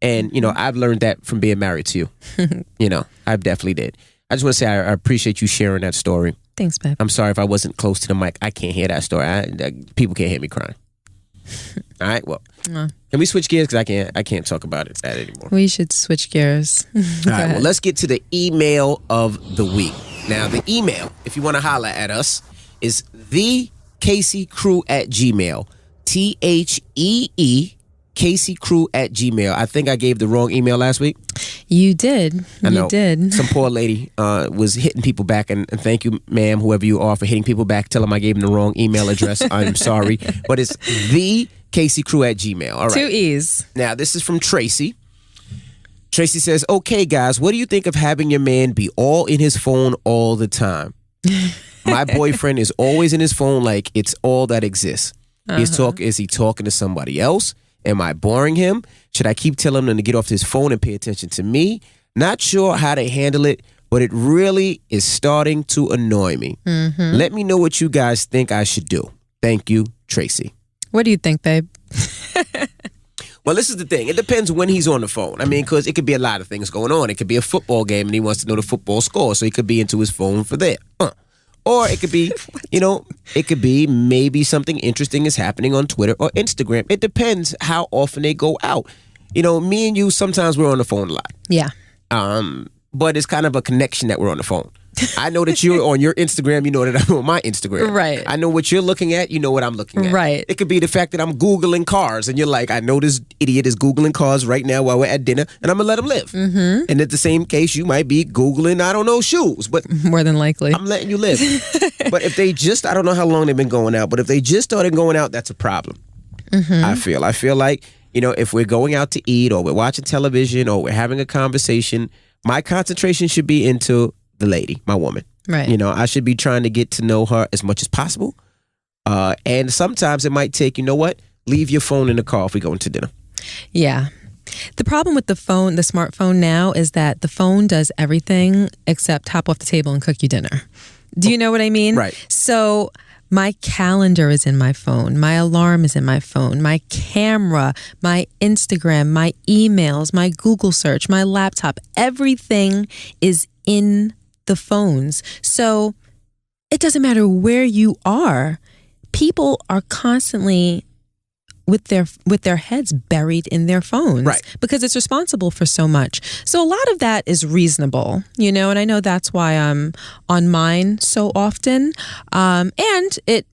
And, I've learned that from being married to you. I definitely did. I just want to say I appreciate you sharing that story. Thanks, babe. I'm sorry if I wasn't close to the mic. I can't hear that story. People can't hear me crying. All right, well, can we switch gears? Because I can't talk about that anymore. We should switch gears. All right, well, let's get to the email of the week. Now, the email, if you want to holler at us, is thecaseycrew@gmail.com. CaseyCrew@gmail. I think I gave the wrong email last week. You did. I know. You did. Some poor lady was hitting people back, and thank you, ma'am, whoever you are, for hitting people back. Tell them I gave them the wrong email address. I'm sorry. But it's the CaseyCrew@gmail. All right. 2 E's. Now, this is from Tracy. Tracy says, okay, guys, what do you think of having your man be all in his phone all the time? My boyfriend is always in his phone like it's all that exists. Is he talking to somebody else? Am I boring him? Should I keep telling him to get off his phone and pay attention to me? Not sure how to handle it, but it really is starting to annoy me. Let me know what you guys think I should do. Thank you, Tracy. What do you think, babe? Well, this is the thing. It depends when he's on the phone. I mean, because it could be a lot of things going on. It could be a football game and he wants to know the football score, so he could be into his phone for that. Or it could be, it could be maybe something interesting is happening on Twitter or Instagram. It depends how often they go out. Me and you, sometimes we're on the phone a lot. Yeah. But it's kind of a connection that we're on the phone. I know that you're on your Instagram, you know that I'm on my Instagram. Right. I know what you're looking at, you know what I'm looking at. Right. It could be the fact that I'm Googling cars, and you're like, I know this idiot is Googling cars right now while we're at dinner, and I'm going to let him live. And at the same case, you might be Googling, I don't know, shoes. But more than likely. I'm letting you live. But if they I don't know how long they've been going out, but if they just started going out, that's a problem. I feel like, if we're going out to eat or we're watching television or we're having a conversation, my concentration should be into the lady, my woman. Right. I should be trying to get to know her as much as possible. And sometimes it might take, leave your phone in the car if we go into dinner. Yeah. The problem with the smartphone now is that the phone does everything except hop off the table and cook you dinner. Do you know what I mean? Right. So my calendar is in my phone. My alarm is in my phone. My camera, my Instagram, my emails, my Google search, my laptop, everything is in the phones. So it doesn't matter where you are. People are constantly with their heads buried in their phones, right? Because it's responsible for so much. So a lot of that is reasonable, and I know that's why I'm on mine so often. And it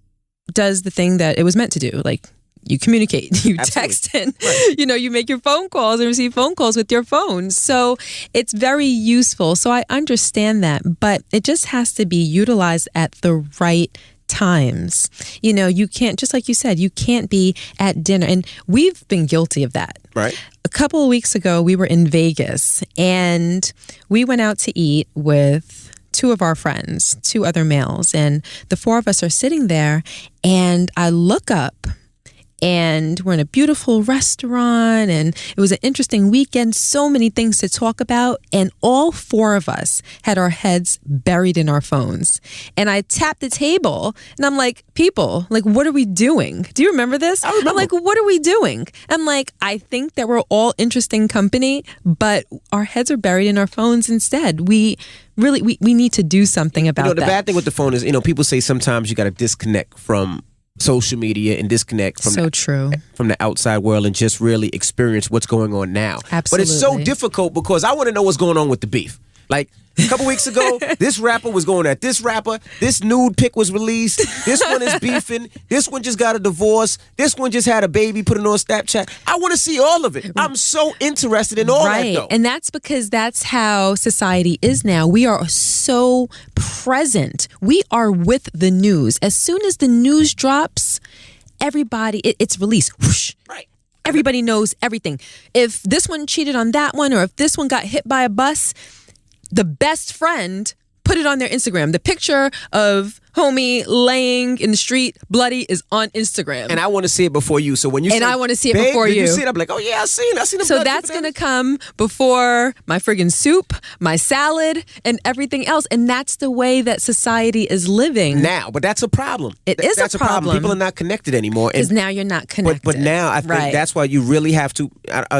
does the thing that it was meant to do, like you communicate, you text, and you make your phone calls and receive phone calls with your phone. So it's very useful. So I understand that, but it just has to be utilized at the right times. You can't, just like you said, you can't be at dinner. And we've been guilty of that. Right. A couple of weeks ago, we were in Vegas and we went out to eat with 2 of our friends, 2 other males, and the 4 of us are sitting there, and I look up and we're in a beautiful restaurant, and it was an interesting weekend, so many things to talk about, and all 4 of us had our heads buried in our phones. And I tapped the table, and I'm like, people, like, what are we doing? Do you remember this? I remember. I'm like, what are we doing? I'm like, I think that we're all interesting company, but our heads are buried in our phones instead. We need to do something about that. The bad thing with the phone is, people say sometimes you got to disconnect from social media and disconnect from from the outside world and just really experience what's going on now. Absolutely. But it's so difficult because I want to know what's going on with the beef. Like a couple weeks ago, this rapper was going at this rapper. This nude pic was released. This one is beefing. This one just got a divorce. This one just had a baby, put it on Snapchat. I want to see all of it. I'm so interested in all that, though. And that's because that's how society is now. We are so present. We are with the news. As soon as the news drops, everybody, it's released. Whoosh. Right. Everybody knows everything. If this one cheated on that one, or if this one got hit by a bus, the best friend put it on their Instagram. The picture of homie laying in the street bloody is on Instagram. And I want to see it before you. So when you say, I want to see it babe, before did you. you see it? I'm like, oh yeah, I seen the So that's going to come before my friggin' soup, my salad, and everything else. And that's the way that society is living now. But that's a problem. That's a problem. People are not connected anymore. Because now you're not connected. But now I think that's why you really have to,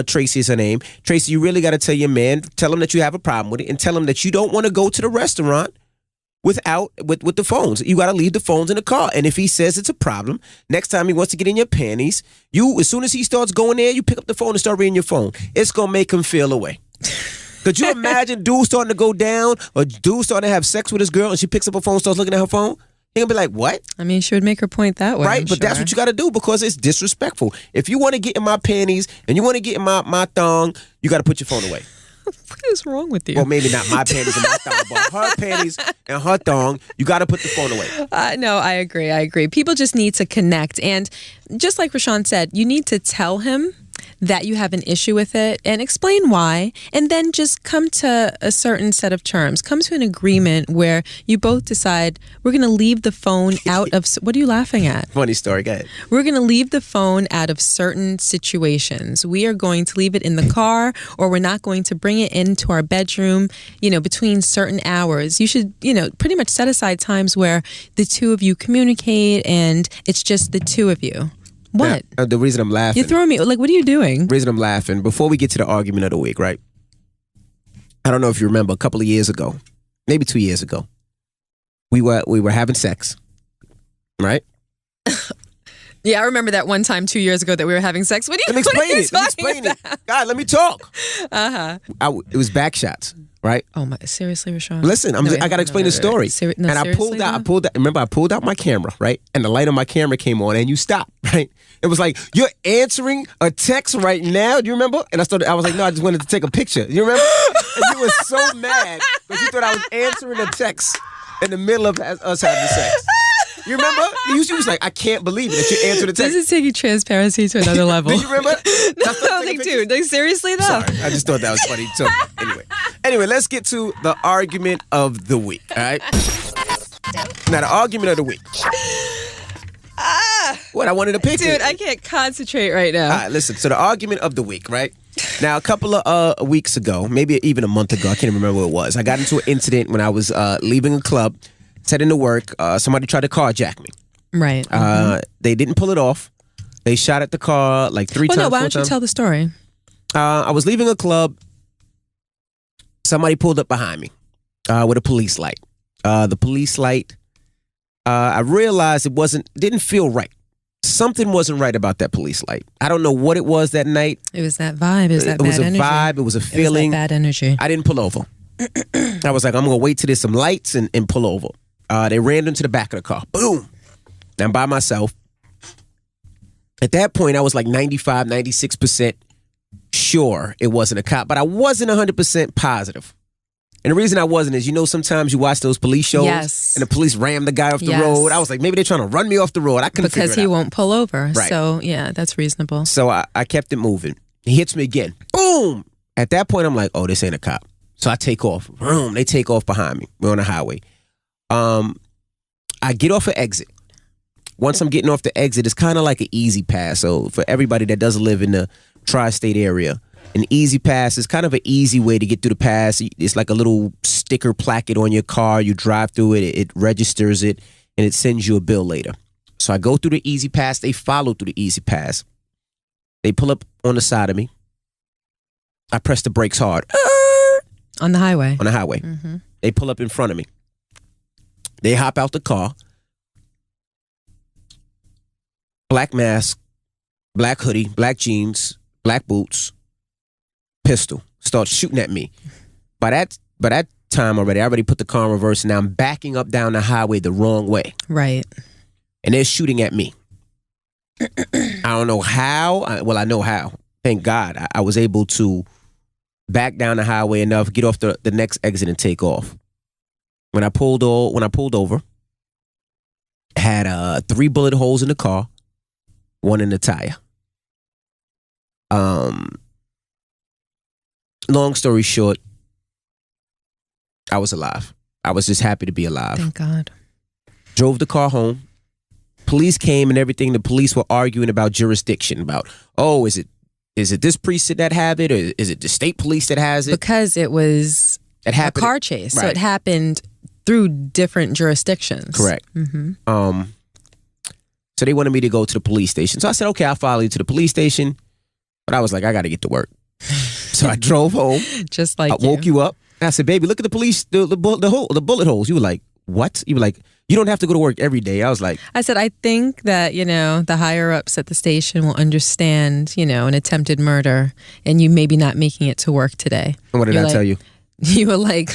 Tracy is her name. Tracy, you really got to tell your man, tell him that you have a problem with it, and tell him that you don't want to go to the restaurant with the phones. You got to leave the phones in the car. And if he says it's a problem, next time he wants to get in your panties, as soon as he starts going there, you pick up the phone and start reading your phone. It's going to make him feel away. Could you imagine dude starting to go down, or dude starting to have sex with his girl and she picks up her phone, starts looking at her phone? He gonna be like, what? I mean, she would make her point that way. Right? But that's what you got to do because it's disrespectful. If you want to get in my panties and you want to get in my thong, you got to put your phone away. What is wrong with you? Well, maybe not my panties and my thong, but her panties and her thong, you got to put the phone away. No, I agree. People just need to connect. And just like Rashawn said, you need to tell him that you have an issue with it and explain why, and then just come to a certain set of terms. Come to an agreement where you both decide we're going to leave the phone out of... What are you laughing at? Funny story, go ahead. We're going to leave the phone out of certain situations. We are going to leave it in the car, or we're not going to bring it into our bedroom, between certain hours. You should, pretty much set aside times where the two of you communicate and it's just the two of you. What? Now, the reason I'm laughing. You're throwing me, what are you doing? The reason I'm laughing, before we get to the argument of the week, right? I don't know if you remember, a couple of years ago, maybe 2 years ago, we were having sex, right? Yeah, I remember that one time 2 years ago that we were having sex. Let me explain it. God, let me talk. Uh-huh. It was back shots, right? Oh my, seriously, Rashawn? Listen, I got to explain the story. I pulled out my camera, right? And the light on my camera came on and you stopped, right? It was like, you're answering a text right now. Do you remember? And I was like, no, I just wanted to take a picture. You remember? And you were so mad because you thought I was answering a text in the middle of us having sex. You remember? You was like, I can't believe it that you answered the text. This is taking transparency to another level. Do you remember? Dude, seriously though? Sorry, I just thought that was funny. So anyway, let's get to the argument of the week. All right. Now the argument of the week. What I wanted to pick. Dude, I can't concentrate right now. All right, listen. So the argument of the week, right? Now a couple of weeks ago, maybe even a month ago, I can't remember what it was. I got into an incident when I was leaving a club. Heading to work, somebody tried to carjack me. Right. They didn't pull it off. They shot at the car like 3 times. No, why don't you tell the story? I was leaving a club. Somebody pulled up behind me with a police light. The police light, I realized didn't feel right. Something wasn't right about that police light. I don't know what it was that night. It was that vibe. It was that bad energy. It was a vibe. It was a feeling. It was that bad energy. I didn't pull over. I was like, I'm going to wait till there's some lights and pull over. They ran into the back of the car. Boom. I'm by myself. At that point, I was like 95, 96% sure it wasn't a cop, but I wasn't 100% positive. And the reason I wasn't is, sometimes you watch those police shows and the police ram the guy off the road. I was like, maybe they're trying to run me off the road. I couldn't figure it out. Because he won't pull over. Right. So, yeah, that's reasonable. So I kept it moving. He hits me again. Boom. At that point, I'm like, oh, this ain't a cop. So I take off. Boom. They take off behind me. We're on the highway. I get off an exit. Once I'm getting off the exit, it's kind of like an easy pass. So for everybody that doesn't live in the tri-state area, an easy pass is kind of an easy way to get through the pass. It's like a little sticker placket on your car. You drive through it, it registers it, and it sends you a bill later. So I go through the easy pass. They follow through the easy pass. They pull up on the side of me. I press the brakes hard. On the highway. On the highway. Mm-hmm. They pull up in front of me. They hop out the car. Black mask, black hoodie, black jeans, black boots, pistol. Start shooting at me. By that time already, I already put the car in reverse, and now I'm backing up down the highway the wrong way. Right. And they're shooting at me. I don't know how. I know how. Thank God. I was able to back down the highway enough, get off the next exit, and take off. When I pulled over, had 3 bullet holes in the car, 1 in the tire. Long story short, I was alive. I was just happy to be alive. Thank God. Drove the car home. Police came and everything. The police were arguing about jurisdiction, about, is it this precinct that have it, or is it the state police that has it? Because it was a car chase, right. So it happened through different jurisdictions. Correct. Mm-hmm. So they wanted me to go to the police station. So I said, okay, I'll follow you to the police station. But I was like, I got to get to work. So I drove home. Just like I woke you up. And I said, baby, look at the police, the bullet holes. You were like, what? You were like, you don't have to go to work every day. I was like, I said, I think that, the higher ups at the station will understand, an attempted murder and you maybe not making it to work today. And what did I tell you? You were like,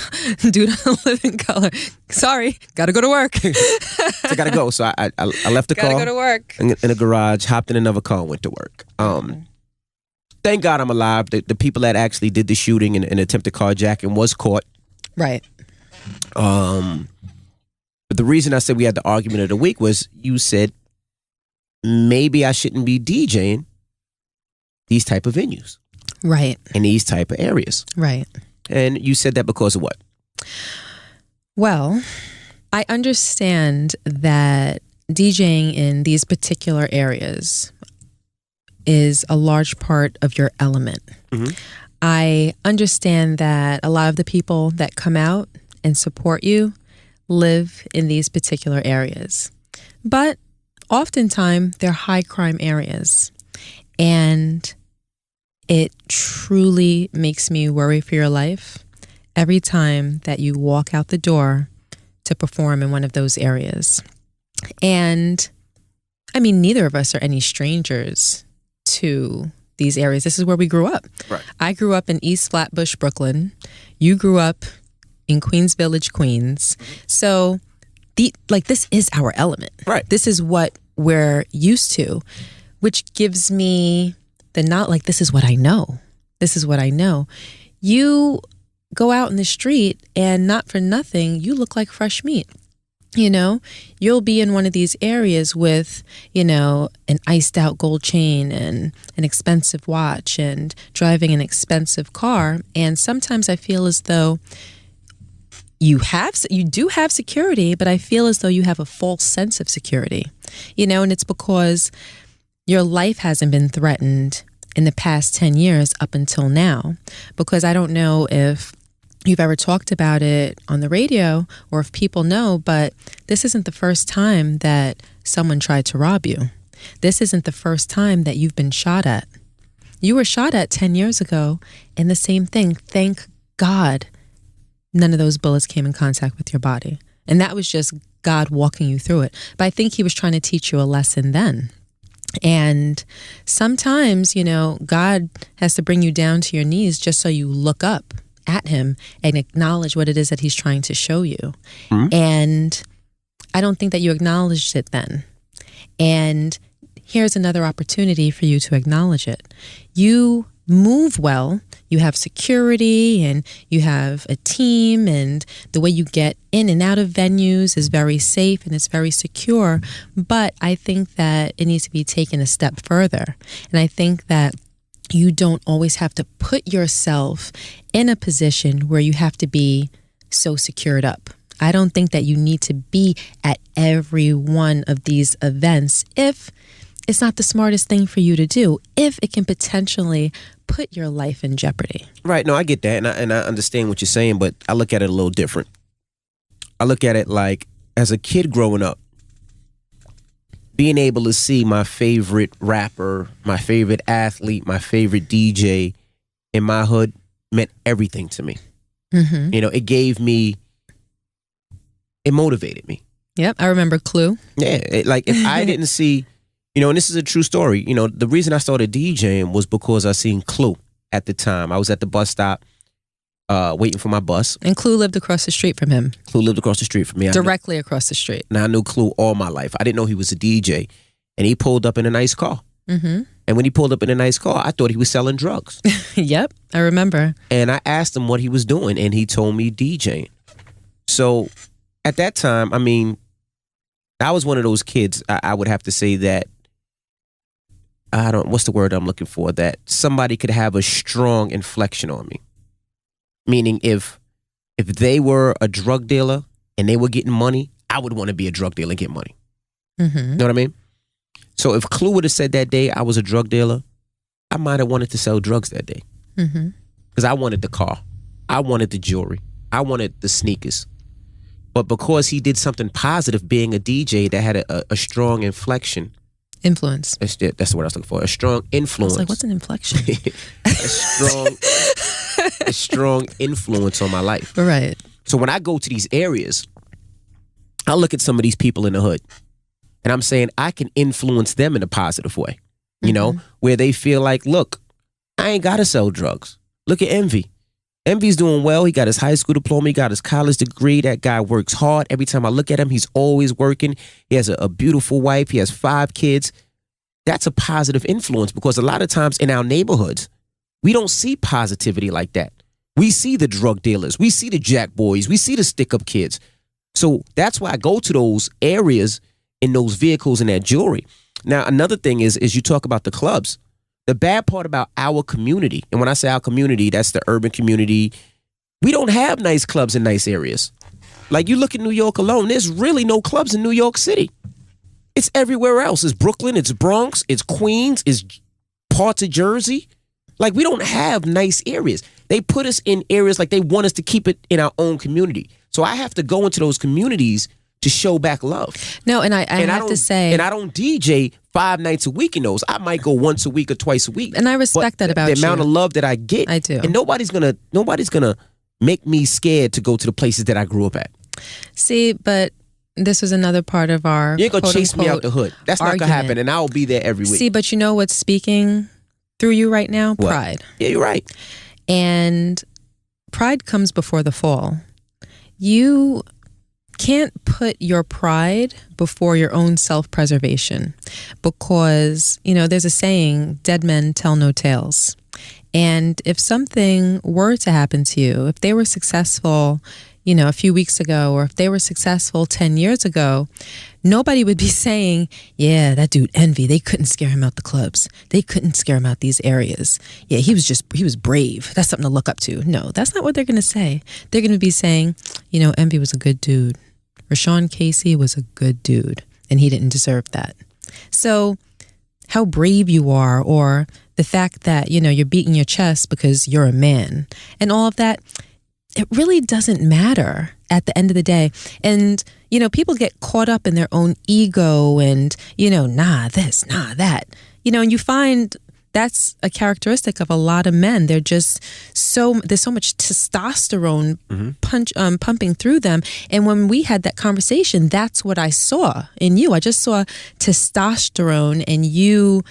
dude, I don't live in color. Sorry, gotta go to work. I gotta go. So I left the car. Gotta go to work. In the garage, hopped in another car and went to work. Thank God I'm alive. The people that actually did the shooting and attempted carjacking was caught. Right. But the reason I said we had the argument of the week was you said maybe I shouldn't be DJing these type of venues. Right. In these type of areas. Right. And you said that because of what? Well, I understand that DJing in these particular areas is a large part of your element. Mm-hmm. I understand that a lot of the people that come out and support you live in these particular areas. But oftentimes they're high crime areas. And it truly makes me worry for your life every time that you walk out the door to perform in one of those areas. And I mean, neither of us are any strangers to these areas. This is where we grew up. Right. I grew up in East Flatbush, Brooklyn. You grew up in Queens Village, Queens. So this is our element. Right. This is what we're used to, which gives me this is what I know. This is what I know. You go out in the street and not for nothing, you look like fresh meat. You know, you'll be in one of these areas with, an iced out gold chain and an expensive watch and driving an expensive car. And sometimes I feel as though you do have security, but I feel as though you have a false sense of security, and it's because your life hasn't been threatened in the past 10 years up until now, because I don't know if you've ever talked about it on the radio or if people know, but this isn't the first time that someone tried to rob you. This isn't the first time that you've been shot at. You were shot at 10 years ago and the same thing. Thank God none of those bullets came in contact with your body. And that was just God walking you through it. But I think he was trying to teach you a lesson then. And sometimes, God has to bring you down to your knees just so you look up at him and acknowledge what it is that he's trying to show you. Mm-hmm. And I don't think that you acknowledged it then. And here's another opportunity for you to acknowledge it. You move well. You have security and you have a team, and the way you get in and out of venues is very safe and it's very secure. But I think that it needs to be taken a step further. And I think that you don't always have to put yourself in a position where you have to be so secured up. I don't think that you need to be at every one of these events if it's not the smartest thing for you to do, if it can potentially put your life in jeopardy. Right. No, I get that. And I understand what you're saying, but I look at it a little different. I look at it like, as a kid growing up, being able to see my favorite rapper, my favorite athlete, my favorite DJ in my hood meant everything to me. Mm-hmm. It motivated me. Yep. I remember Clue. Yeah. If I didn't see, and this is a true story, the reason I started DJing was because I seen Clue at the time. I was at the bus stop waiting for my bus. And Clue lived across the street from him. Clue lived across the street from me. Directly across the street. And I knew Clue all my life. I didn't know he was a DJ. And he pulled up in a nice car. Mm-hmm. And when he pulled up in a nice car, I thought he was selling drugs. Yep, I remember. And I asked him what he was doing, and he told me DJing. So at that time, I was one of those kids, I would have to say that, what's the word I'm looking for? That somebody could have a strong inflection on me. Meaning if they were a drug dealer and they were getting money, I would want to be a drug dealer and get money. Mm-hmm. You know what I mean? So if Clue would have said that day I was a drug dealer, I might have wanted to sell drugs that day. Mm-hmm. Because I wanted the car. I wanted the jewelry. I wanted the sneakers. But because he did something positive, being a DJ that had a strong inflection. Influence. That's the word I was looking for. A strong influence. I was like, what's an inflection? a strong influence on my life. Right. So when I go to these areas, I look at some of these people in the hood and I'm saying I can influence them in a positive way, where they feel like, look, I ain't got to sell drugs. Look at Envy. Envy's doing well. He got his high school diploma. He got his college degree. That guy works hard. Every time I look at him, he's always working. He has a beautiful wife. He has 5 kids. That's a positive influence because a lot of times in our neighborhoods, we don't see positivity like that. We see the drug dealers. We see the jack boys. We see the stick-up kids. So that's why I go to those areas in those vehicles and that jewelry. Now, another thing is you talk about the clubs. The bad part about our community, and when I say our community, that's the urban community, we don't have nice clubs in nice areas. Like you look at New York alone, there's really no clubs in New York City. It's everywhere else. It's Brooklyn, it's Bronx, it's Queens, it's parts of Jersey. Like we don't have nice areas. They put us in areas like they want us to keep it in our own community. So I have to go into those communities to show back love. No, and I have to say... And I don't DJ 5 nights a week in those. I might go once a week or twice a week. And I respect that about you. The amount of love that I get. I do. And nobody's gonna make me scared to go to the places that I grew up at. See, but this was another part of our You ain't gonna chase me out the hood. That's not gonna happen, and I'll be there every week. See, but you know what's speaking through you right now? What? Pride. Yeah, you're right. And pride comes before the fall. You can't put your pride before your own self-preservation because, you know, there's a saying, dead men tell no tales. And if something were to happen to you, if they were successful, you know, a few weeks ago, or if they were successful 10 years ago, nobody would be saying, yeah, that dude Envy, they couldn't scare him out the clubs. They couldn't scare him out these areas. Yeah, he was brave. That's something to look up to. No, that's not what they're going to say. They're going to be saying, you know, Envy was a good dude. Rashawn Casey was a good dude, and he didn't deserve that. So how brave you are, or the fact that, you know, you're beating your chest because you're a man and all of that, it really doesn't matter at the end of the day. And, you know, people get caught up in their own ego and, you know, nah, this, nah, that, you know, and you find that's a characteristic of a lot of men. They're just there's so much testosterone pumping through them. And when we had that conversation, that's what I saw in you. I just saw testosterone and you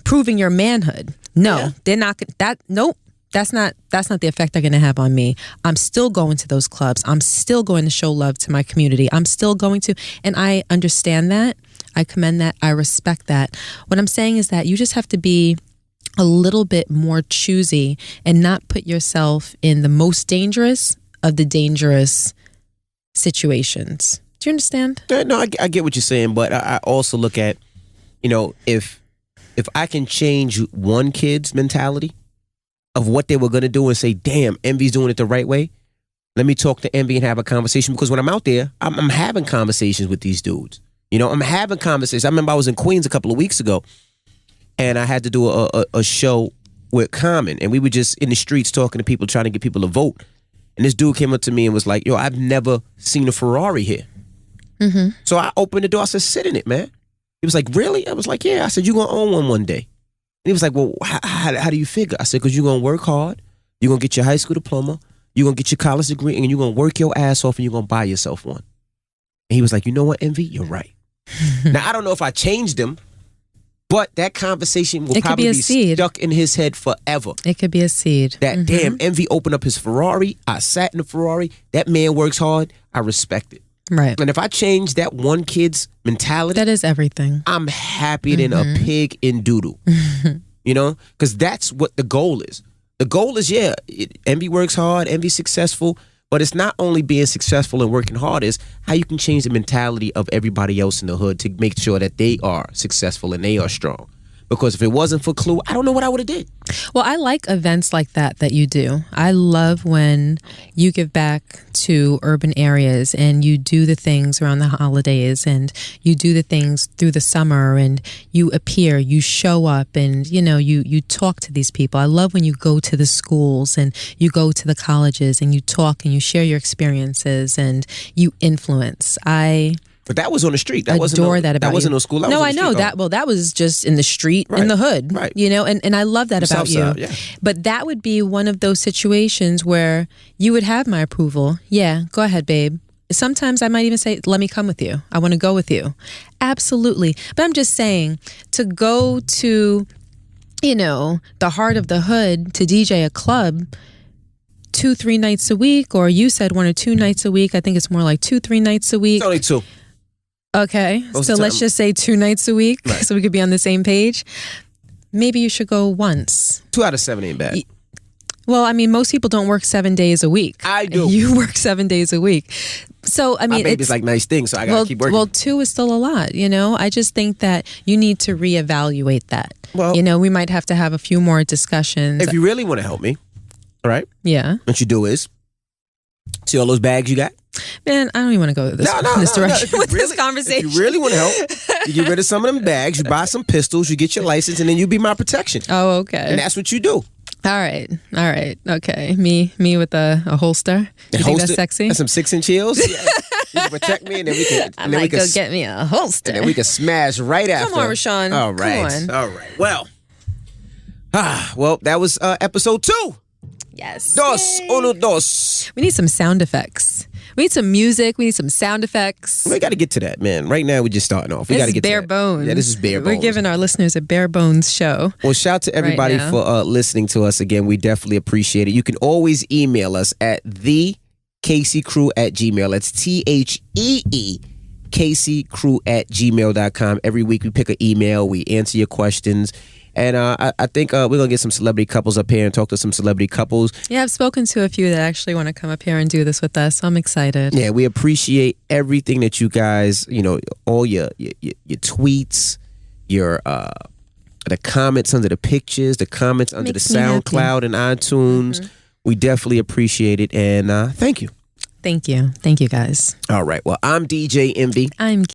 proving your manhood. No, they're not that. Nope. That's not the effect they're going to have on me. I'm still going to those clubs. I'm still going to show love to my community. I'm still going to, and I understand that. I commend that. I respect that. What I'm saying is that you just have to be a little bit more choosy and not put yourself in the most dangerous of the dangerous situations. Do you understand? No, I get what you're saying, but I also look at, you know, if I can change one kid's mentality of what they were going to do and say, damn, Envy's doing it the right way, let me talk to Envy and have a conversation. Because when I'm out there, I'm having conversations with these dudes. You know, I'm having conversations. I remember I was in Queens a couple of weeks ago, and I had to do a show with Common, and we were just in the streets talking to people, trying to get people to vote. And this dude came up to me and was like, yo, I've never seen a Ferrari here. Mm-hmm. So I opened the door. I said, sit in it, man. He was like, really? I was like, yeah. I said, you're going to own one day. And he was like, well, how do you figure? I said, because you're going to work hard. You're going to get your high school diploma. You're going to get your college degree, and you're going to work your ass off, and you're going to buy yourself one. And he was like, you know what, Envy? You're right. Now, I don't know if I changed him, but that conversation will probably be stuck in his head forever. It could be a seed. That damn Envy opened up his Ferrari. I sat in the Ferrari. That man works hard. I respect it. Right. And if I change that one kid's mentality, that is everything. I'm happier than a pig in doodle. You know, because that's what the goal is. The goal is, Envy works hard, Envy's successful, but it's not only being successful and working hard, it's how you can change the mentality of everybody else in the hood to make sure that they are successful and they are strong. Because if it wasn't for Clue, I don't know what I would have did. Well, I like events like that you do. I love when you give back to urban areas and you do the things around the holidays and you do the things through the summer and you appear, you show up and, you know, you talk to these people. I love when you go to the schools and you go to the colleges and you talk and you share your experiences and you influence. But that was on the street. That wasn't no school. That no, was I know that. Well, that was just in the street, right. in the hood, right? You know, and I love that about you. Yeah. But that would be one of those situations where you would have my approval. Yeah, go ahead, babe. Sometimes I might even say, let me come with you. I want to go with you. Absolutely. But I'm just saying, to go to, you know, the heart of the hood to DJ a club, 2-3 nights a week, or you said 1 or 2 nights a week. I think it's more like 2-3 nights a week. It's only 2. Okay, so let's just say 2 nights a week, right, so we could be on the same page. Maybe you should go once. 2 out of 7 ain't bad. Well, I mean, most people don't work 7 days a week. I do. You work 7 days a week. So, I mean, my baby's like nice things, so I got to keep working. Well, 2 is still a lot, you know? I just think that you need to reevaluate that. Well, you know, we might have to have a few more discussions. If you really want to help me, all right? Yeah. What you do is, see all those bags you got? Man, I don't even want to go this direction with this conversation. If you really want to help, you get rid of some of them bags, you buy some pistols, you get your license, and then you be my protection. Oh, okay. And that's what you do. All right. Okay. Me with a holster. You think that's sexy? And some 6-inch heels. Yeah. You can protect me, and then we can. I might go get me a holster. And then we can smash right after. Come on, Rashawn. All right. All right. Well, that was episode 2. Yes. Dos, uno, dos. We need some sound effects. We need some music. We need some sound effects. We got to get to that, man. Right now, we're just starting off. We got to get to that. Bare bones. Yeah, this is bare bones. We're giving our listeners a bare bones show. Well, shout out to everybody for listening to us again. We definitely appreciate it. You can always email us at thekcrew@gmail.com. That's THEE KCCrew@gmail.com. Every week we pick an email. We answer your questions. And I think we're going to get some celebrity couples up here and talk to some celebrity couples. Yeah, I've spoken to a few that actually want to come up here and do this with us. So I'm excited. Yeah, we appreciate everything that you guys, you know, all your tweets, your the comments under the pictures, the comments under the SoundCloud and iTunes. Mm-hmm. We definitely appreciate it. And thank you. Thank you. Thank you, guys. All right. Well, I'm DJ MB. I'm